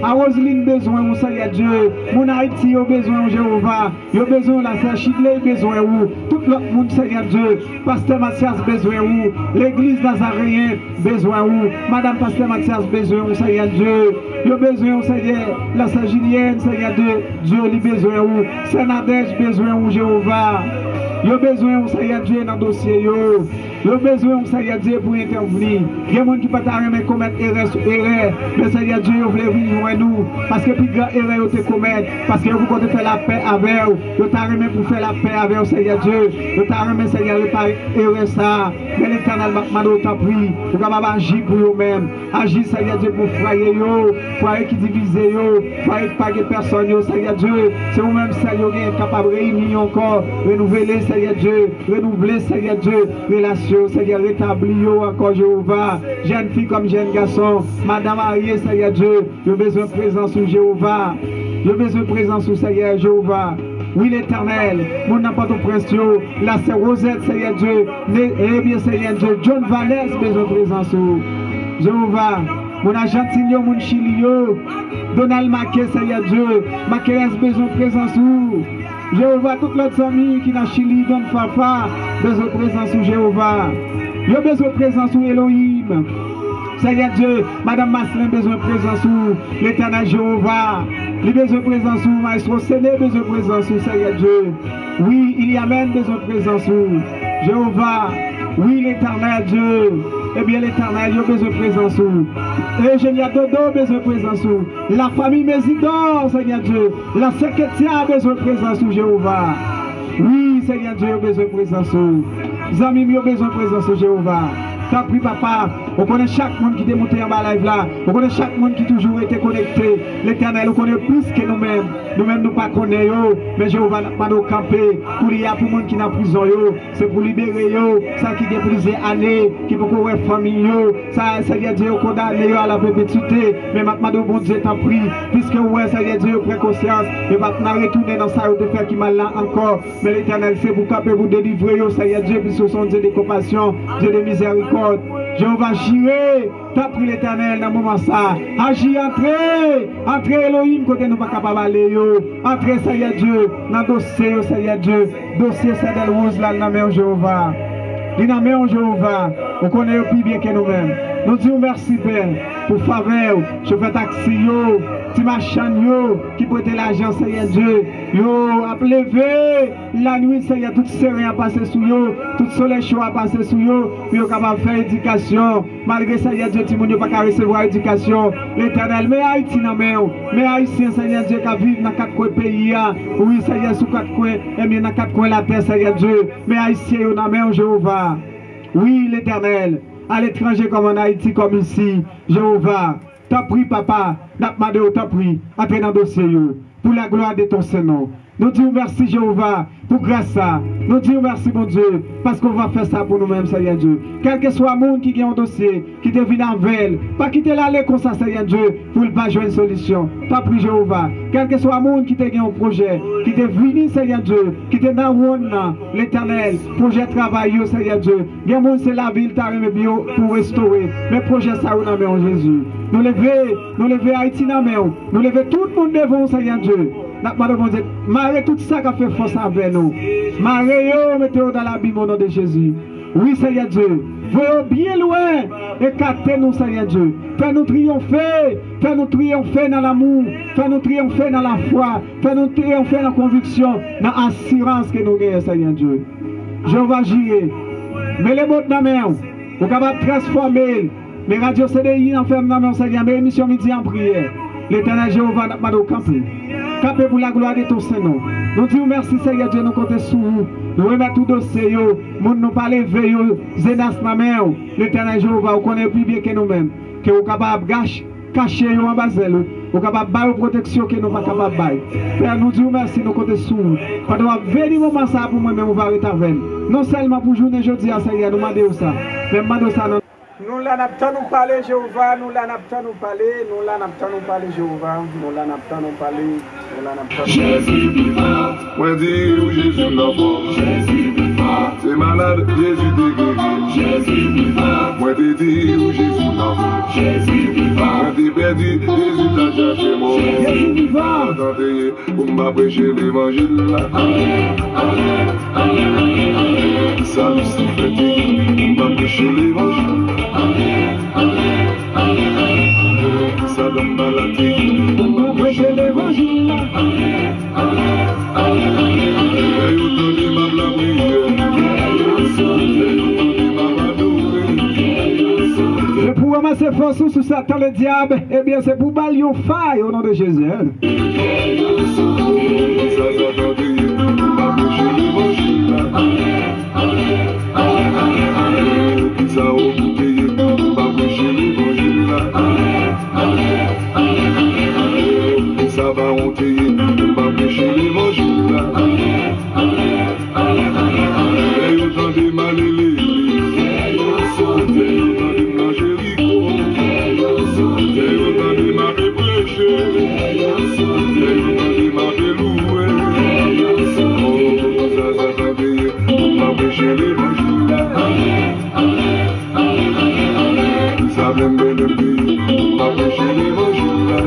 à Roseline besoin, Seigneur Dieu, mon Haïti a besoin, Jéhovah, besoin, la sœur Chidley besoin où, tout l'autre monde, Seigneur Dieu, Pasteur Mathias besoin où, l'église Nazaréen besoin où, Madame Pasteur Mathias besoin où, Seigneur Dieu, il a besoin où, Seigneur, la sœur Julienne, Seigneur Dieu, Dieu lui besoin où, Saint Nadège besoin où, Jéhovah, il a besoin où, Seigneur Dieu, dans le dossier, il a besoin où, Seigneur Dieu, pour intervenir. Il y a des gens qui ne peuvent pas commettre erreur sur erreur, mais Seigneur Dieu, vous voulez venir nous, parce que plus grand erreur vous commettre, parce que vous comptez faire la paix avec vous. Je t'arrête pour faire la paix avec le Seigneur Dieu. Je t'arrête, Seigneur, de réparer ça. Mais l'Éternel m'a pris. Vous pouvez agir pour vous-même. Agir, Seigneur Dieu, pour foyer, foyer qui divise, foyer qui pas de personne, Seigneur Dieu. C'est vous-même, Seigneur, qui est capable de réunir encore, renouveler, Seigneur Dieu, renouveler, Seigneur Dieu, relation, Seigneur, rétablir encore, Jéhovah. Jeune fille comme jeune garçon, Madame mariée, Seigneur Dieu, j'ai besoin de présence sur Jéhovah. J'ai besoin de présence sur Seigneur Jéhovah. Oui, l'Éternel, mon n'importe prince, la sœur Rosette, Seigneur Dieu, eh bien, Seigneur Dieu, John Valès, besoin de présence sur Jéhovah. Mon Argentinio, mon Chilio, Donald Maquet, Seigneur Dieu, Maquet, besoin de présence sur Jéhovah. Toutes les amis qui dans Chili, Don Fafa, besoin de présence sur Jéhovah. J'ai besoin de présence sur Elohim. Seigneur Dieu, Madame Maslin, besoin de présence sur l'Éternel Jéhovah. Il a besoin de présence sur Maestro Séné, besoin de présence sur Seigneur Dieu. Oui, il y a même besoin de présence sur Jéhovah. Oui, l'Éternel Dieu. Eh bien, l'Éternel, il a besoin de présence sur Eugénia Dodo, besoin de présence sur la famille Mésidor, Seigneur Dieu. La secrétaire a besoin de présence sur Jéhovah. Oui, Seigneur Dieu, il a besoin de présence sur. Les amis, il a besoin de présence sur Jéhovah. T'as pris papa, on connaît chaque monde qui est monté en bas live là, on connaît chaque monde qui toujours été connecté. L'Éternel, on connaît plus que nous-mêmes. Nous-mêmes, nous ne connaissons pas, mais Jéhovah n'a pas nous camper. Pour il y a pour les gens qui sont en prison, c'est pour libérer, ça qui est plusieurs années, qui peut avoir une famille, ça y a Dieu condamné à la perpétuité. Mais maintenant, bon Dieu t'a pris, puisque ouais, ça y a Dieu prend conscience, et maintenant retourner dans ça, de faire qui mal là encore. Mais l'Éternel, c'est pour capter vous délivrer, ça y a Dieu, puisque son Dieu de compassion, Dieu de miséricorde. Jéhovah j'irai, t'as pris l'éternel dans le moment ça. Agis, entrez Elohim, côté nous pas capable d'aller. Entrez, Seigneur Dieu, dans le dossier, Seigneur Dieu. Dossier, c'est de rose là, dans la main, Jéhovah. Dans la main, Jéhovah. On connaît plus bien que nous-mêmes. Nous disons merci, Père, pour faveur, chauffeur taxi, petit machin, qui prête l'argent, Seigneur Dieu. A levé la nuit, Seigneur, tout serein a passé sous eux, tout soleil chaud a passé sous eux, puis on capable faire éducation. Malgré Seigneur Dieu, tout le monde n'a pas recevoir éducation. L'Éternel, mais Haïti dans main, mais Haïtien, Seigneur Dieu, qui vivent dans 4 coins pays, oui, Seigneur, sous 4 coins, et bien dans 4 coins la terre, Seigneur Dieu, mais Haïtien, dans main, Jéhovah. Oui, l'Éternel, à l'étranger comme en Haïti, comme ici, Jéhovah, t'as pris, papa, n'a pas demandé, t'as pris, entrez dans le dossier, pour la gloire de ton Seigneur. Nous disons merci Jéhovah pour grâce ça. Nous disons merci mon Dieu parce qu'on va faire ça pour nous-mêmes, Seigneur Dieu. Quel que soit le monde qui a un dossier, qui devine en veille, pas quitter l'aller comme ça, Seigneur Dieu, pour ne pas jouer une solution. T'as pris Jéhovah. Quel que soit le monde qui a un projet, qui devine, Seigneur Dieu, qui est dans l'Éternel, projet travail, Seigneur Dieu. Il y a un monde, c'est la ville, t'as remis bio pour restaurer. Mais projet ça, on a mis en Jésus. Nous lever Haïti dans la main. Nous lever tout le monde devant, Seigneur Dieu. Marre tout ça qui a fait force avec nous. Marre, mettez-vous dans l'abîme au nom de Jésus. Oui, Seigneur Dieu. Voyons bien loin. Écartez-nous, Seigneur Dieu. Fais-nous triompher. Fais-nous triompher dans l'amour. Fais-nous triompher dans la foi. Fais-nous triompher dans la conviction. Dans l'assurance que nous gagnons, Seigneur Dieu. Je vais agir. Mais les mots de la main, vous êtes capable de transformer. Mais Radio CDI enferme dans la main, Seigneur. Mais émission midi en prière. L'Éternel Jéhovah n'a pas de camper. Camper pour la gloire de ton Seigneur. Nous disons merci Seigneur Dieu, nous comptons sur vous. Nous remettons tout dossier, nous ne pas lever, Zénas na main. L'Éternel Jéhovah, vous connaissez plus bien que nous-mêmes. Que vous êtes capable de cacher en bas, vous êtes capable de faire protection que nous ne sommes pas capables de faire. Père, nous disons merci, nous comptons sur vous. Pendant venir moment ça pour moi-même, on va arrêter avec. Non seulement pour journée jeudi, Seigneur, nous demandons ça. Mais demandons ça. Nous là nous parler Jéhovah, nous là nous parler, nous là nous parler Jéhovah, nous là nous parler, nous là nous parler. Jésus vivant, moi dis Jésus l'enfant. Jésus vivant, c'est malade, Jésus dégueulé. Jésus vivant, moi dis Jésus l'enfant. Jésus vivant, moi dis perdu, Jésus t'a cherché mon. Jésus vivant, attendez, pour m'apprêcher l'évangile là. Salut c'est fêté, pour m'apprêcher l'évangile. Ça donne maladie, pour m'apprêcher l'évangile. C'est pour ramasser force sous Satan le diable, eh bien c'est pour balayer au faille au nom de Jésus. Ça va monter, on va prêcher l'évangile là. Et autant de mal et autant de Jéricho, et autant de ma prêcher, et autant de ma louer. Oh, ça va veiller, on va prêcher l'évangile là. Ça vient de le pays, on va prêcher l'évangile là.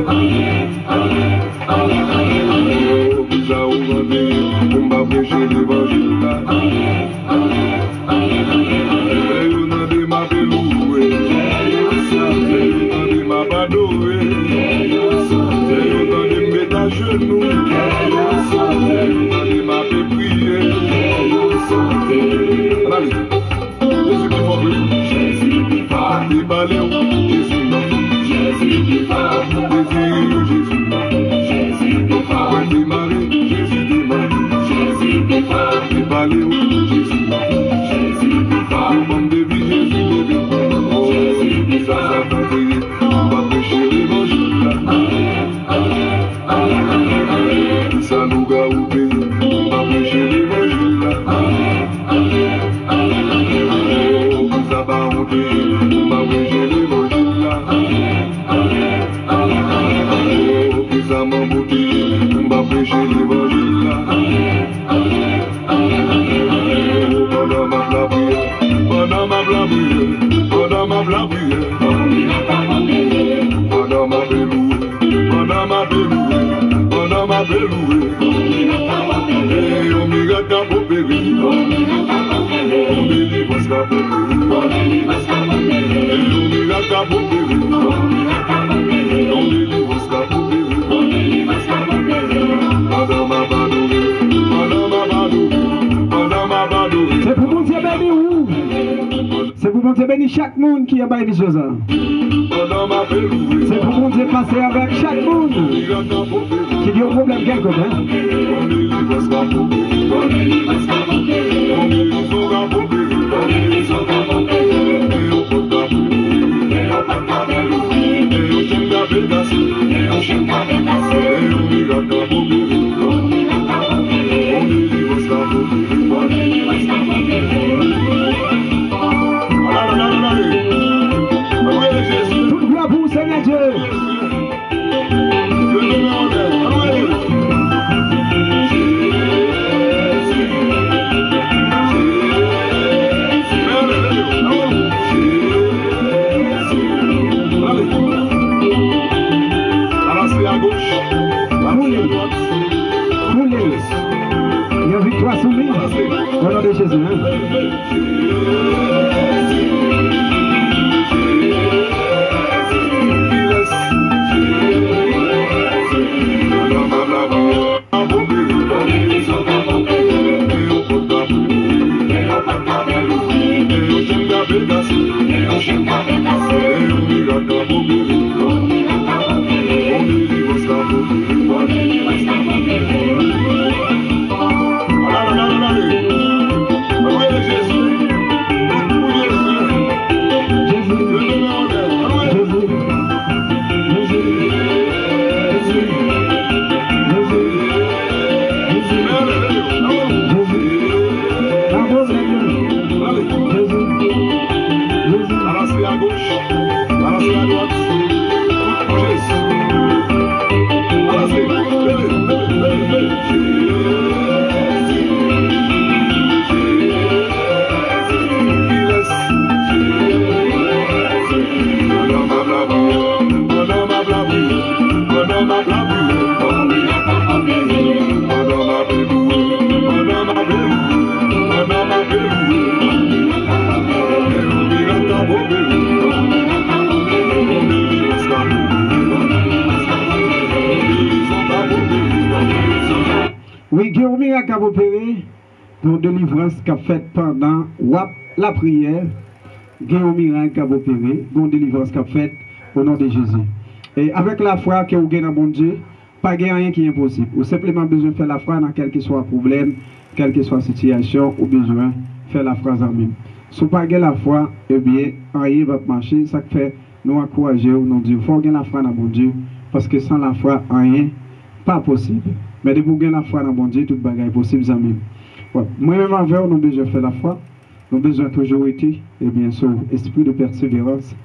C'est pour mon Dieu béni où? C'est pour mon Dieu béni chaque monde qui a baillé des choses. C'est pour mon Dieu passer avec chaque monde qui a un problème quelque part. Toute gloire pour Seigneur Dieu. Il y a victoire sous lui. Au nom de Jésus. Oui, il y a un miracle à vous opérer pour délivrance qu'a fait pendant la prière. Il y a un miracle à vous opérer pour délivrance qu'a fait au nom de Jésus. Et avec la foi que vous avez dans mon Dieu, pas de rien qui est impossible. Vous simplement besoin de faire la foi dans quel que soit le problème, quelle que soit la situation, ou besoin de faire la foi en même. Si vous n'avez pas la foi, eh bien, rien va marcher. Ça fait nous encourager au nom de Dieu. Il faut avoir la foi dans mon Dieu, parce que sans la foi, rien pas possible. Mais de vous gagner la foi dans mon Dieu, tout bagage est possible. Ouais. Moi-même, avec nous besoin de faire la foi. Nous besoin toujours été, et bien sûr, esprit de persévérance.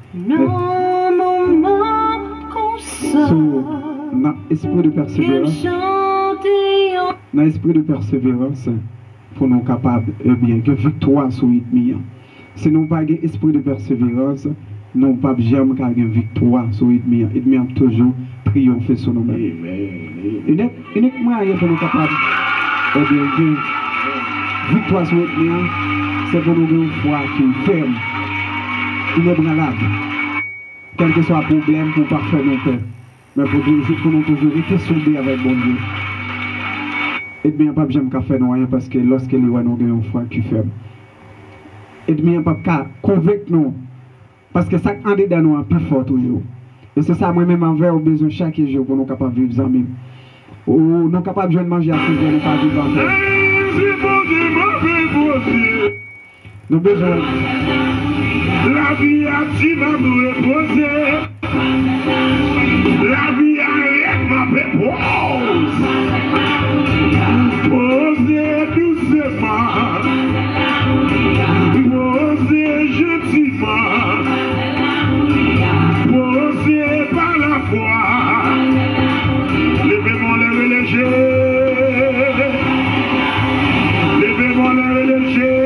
Esprit de persévérance. Dans l'esprit de persévérance, pour nous capables, eh bien, que victoire sur l'ennemi. Si nous n'avons pas esprit de persévérance, nous n'avons pas jamais une victoire sur l'ennemi. L'ennemi a toujours triomphé sur nous-mêmes. Uniquement pour nous capables, eh bien, victoire sur l'ennemi, c'est pour nous une foi qui est ferme, inébranlable. Quel que soit le problème, pour parfaire nos pères. Mais pour nous toujours rester soudés avec bon Dieu. Et bien, pas j'aime qu'à faire rien parce que lorsque les voix nous ont une foi qui est ferme. Et bien, pas qu'à convaincre nous. Parce que ça en dedans nous est plus fort toujours. Et c'est ça, moi-même, envers au besoin chaque jour pour nous capables de vivre en même. Ou nous capables de manger à 6 heures, nous pas vivre en paix. Nous besoin. La vie a dit m'a reposer. La vie a rien m'a pose. Posez doucement. Posez gentiment. Posez par la foi. Levez-moi les légers. Levez-moi les légers.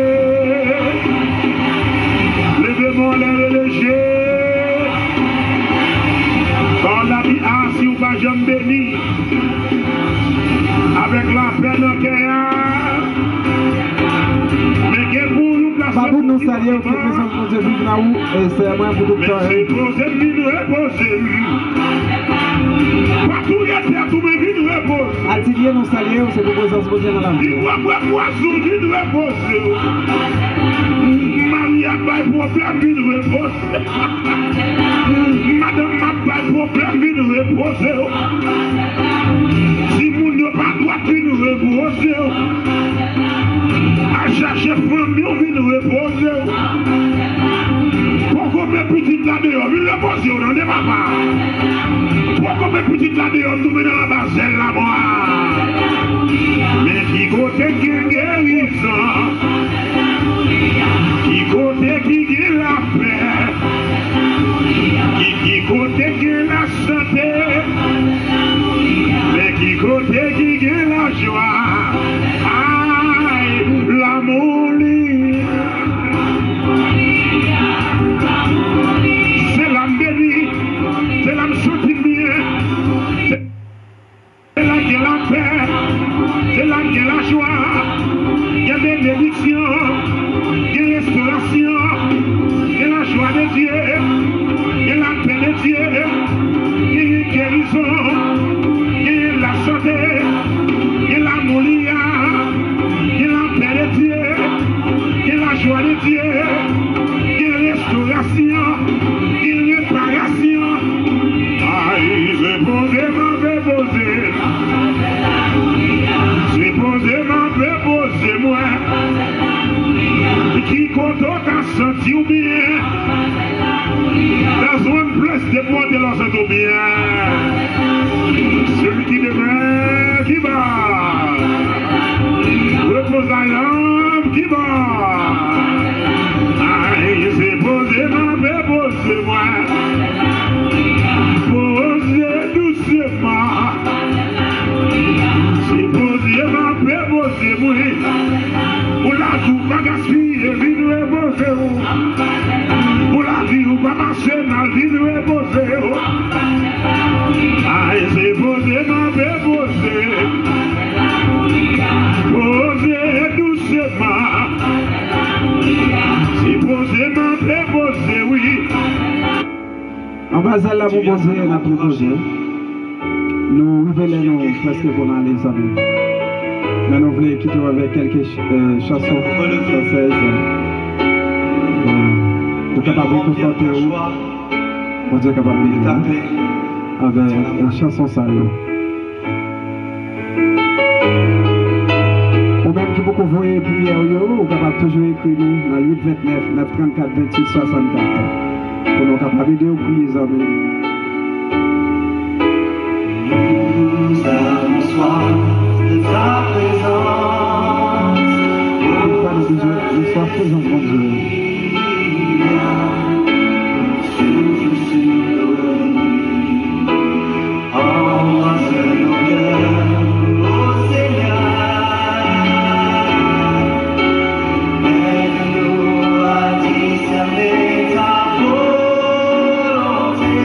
Levez-moi les légers. Par saluer au présence de Dieu vive là où et c'est moi pour tout le temps. Atelier nous saluer, c'est pour présence de Dieu dans la vie. Maria pas problème vient reposer. Madame n'a pas problème vient reposer. Si moun n'a pas droit vient reposer. À chercher famille vient reposer. Pourquoi mes petites là dehors vient reposer dans des papas. Pourquoi mes petites là dehors nous dans la baselle là moi. Mais qui côté qui guérison. Qui côté qui est la paix, qui côté qui est la santé, mais qui côté qui est la joie, aïe, l'amour, c'est l'âme bénie, c'est l'âme sentie bien, c'est là qu'il y a la paix, c'est là qu'il y a la joie, il y a des bénédictions. Restauration, et la joie de Dieu, et la paix de Dieu, et la guérison, et la santé, et l'amour, et la paix de Dieu, et la joie de Dieu, et restauration, et réparation. Aïe, c'est posé, ma paix posé. C'est posé, ma paix posé, moi. Qui compte à sentir bien. Dans une place de bois de l'on sent bien. Celui qui demeure, qui va. Repose à l'âme, qui va. Aïe, c'est posé, ma paix, posé, moi. Posé doucement. C'est posé, ma paix, posé, moi. Pour la tout pas gaspiller, vite reposer. Pour la vie ou pas marcher mal, vite reposer. Aïe, c'est poser, ma paix, poser. Poser doucement. C'est poser, ma paix, poser, oui. En bas à la vous poser, la proposer. Nous révélons presque pour aller les amis. Mais nous voulons quitter avec quelques chansons françaises. Nous sommes capables de conforter où on est capable de avec une chanson sale. Ou même qui beaucoup voyez prière, vous capable toujours écrire nous dans 829 934 28 64 pour nous capables de prier les amis. Nous avons soif de ta présence. Nous sommes présents devant Dieu. Souffle sur nos vies. Embrasse nos cœurs, ô Seigneur. Aide-nous à discerner ta volonté.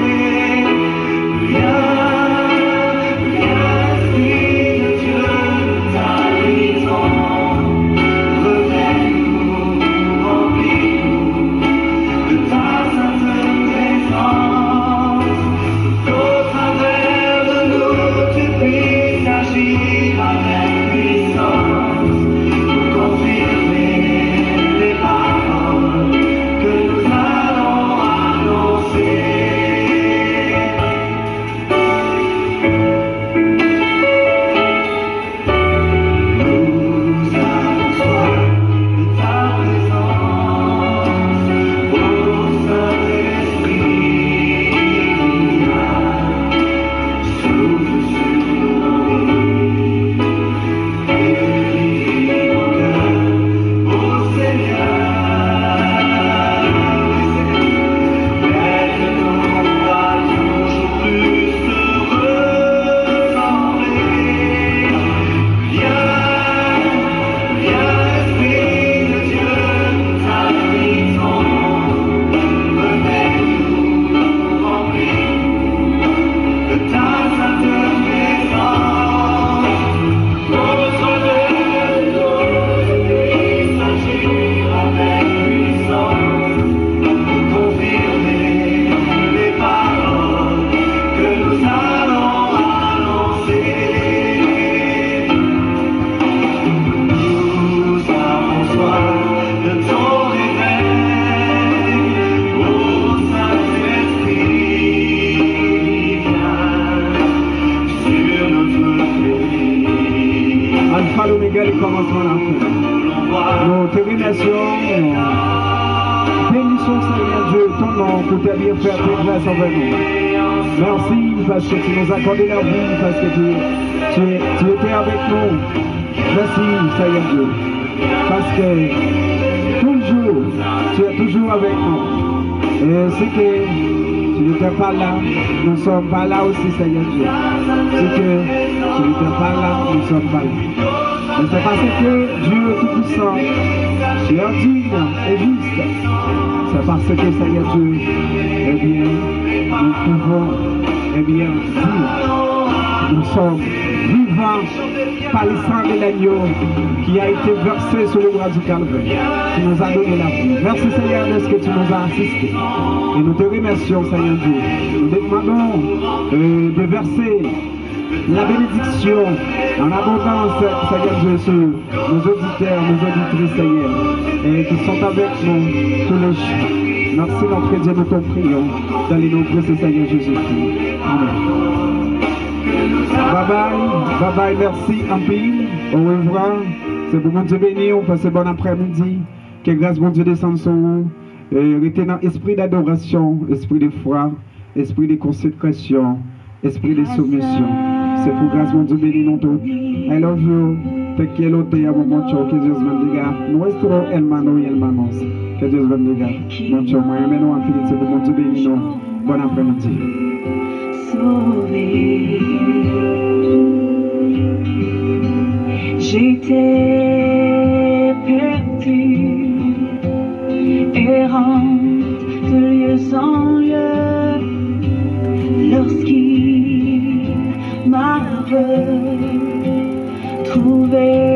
l'alpha, l'oméga, le commencement, la fin. Nous te remercions. Bénissons, Seigneur Dieu, ton nom pour te bien faire tes grâces envers nous. Merci parce que tu nous as accordé la vie, parce que tu étais avec nous. Merci, Seigneur Dieu. Parce que toujours, tu es toujours avec nous. Et c'est que tu n'étais pas là, nous ne sommes pas là aussi, Seigneur Dieu. C'est que tu n'étais pas là, nous ne sommes pas là. Mais c'est parce que Dieu Tout-Puissant, tu es digne et juste. C'est parce que, Seigneur Dieu, eh bien, nous pouvons, eh bien, dire, nous sommes vivants par le sang de l'agneau qui a été versé sur le bras du Calvaire, qui nous a donné la vie. Merci, Seigneur, de ce que tu nous as assisté. Et nous te remercions, Seigneur Dieu. Nous te demandons de verser la bénédiction en abondance, Seigneur Dieu, sur nos auditeurs, nos auditrices, Seigneur, et qui sont avec nous tous les jours. Merci, notre Dieu, nous t'en prions, dans les noms de Seigneur Jésus-Christ. Amen. Bye bye, merci, en pile, au revoir. C'est pour mon Dieu béni, on passe bon après-midi. Que grâce, mon Dieu, descende sur vous. Restez dans esprit d'adoration, esprit de foi, esprit de consécration, esprit de soumission. C'est pour grâce, mon Dieu béni, nous tous. I love you. Te quiero, te amo mucho. Que Dios bendiga. Nuestro hermano y hermanos. Que Dios bendiga. Mucho. Moi, nous en finit, c'est pour mon Dieu béni, nous. Bon après-midi. Sauvé, j'étais perdu, errante de lieu en lieu, lorsqu'il m'avait trouvé.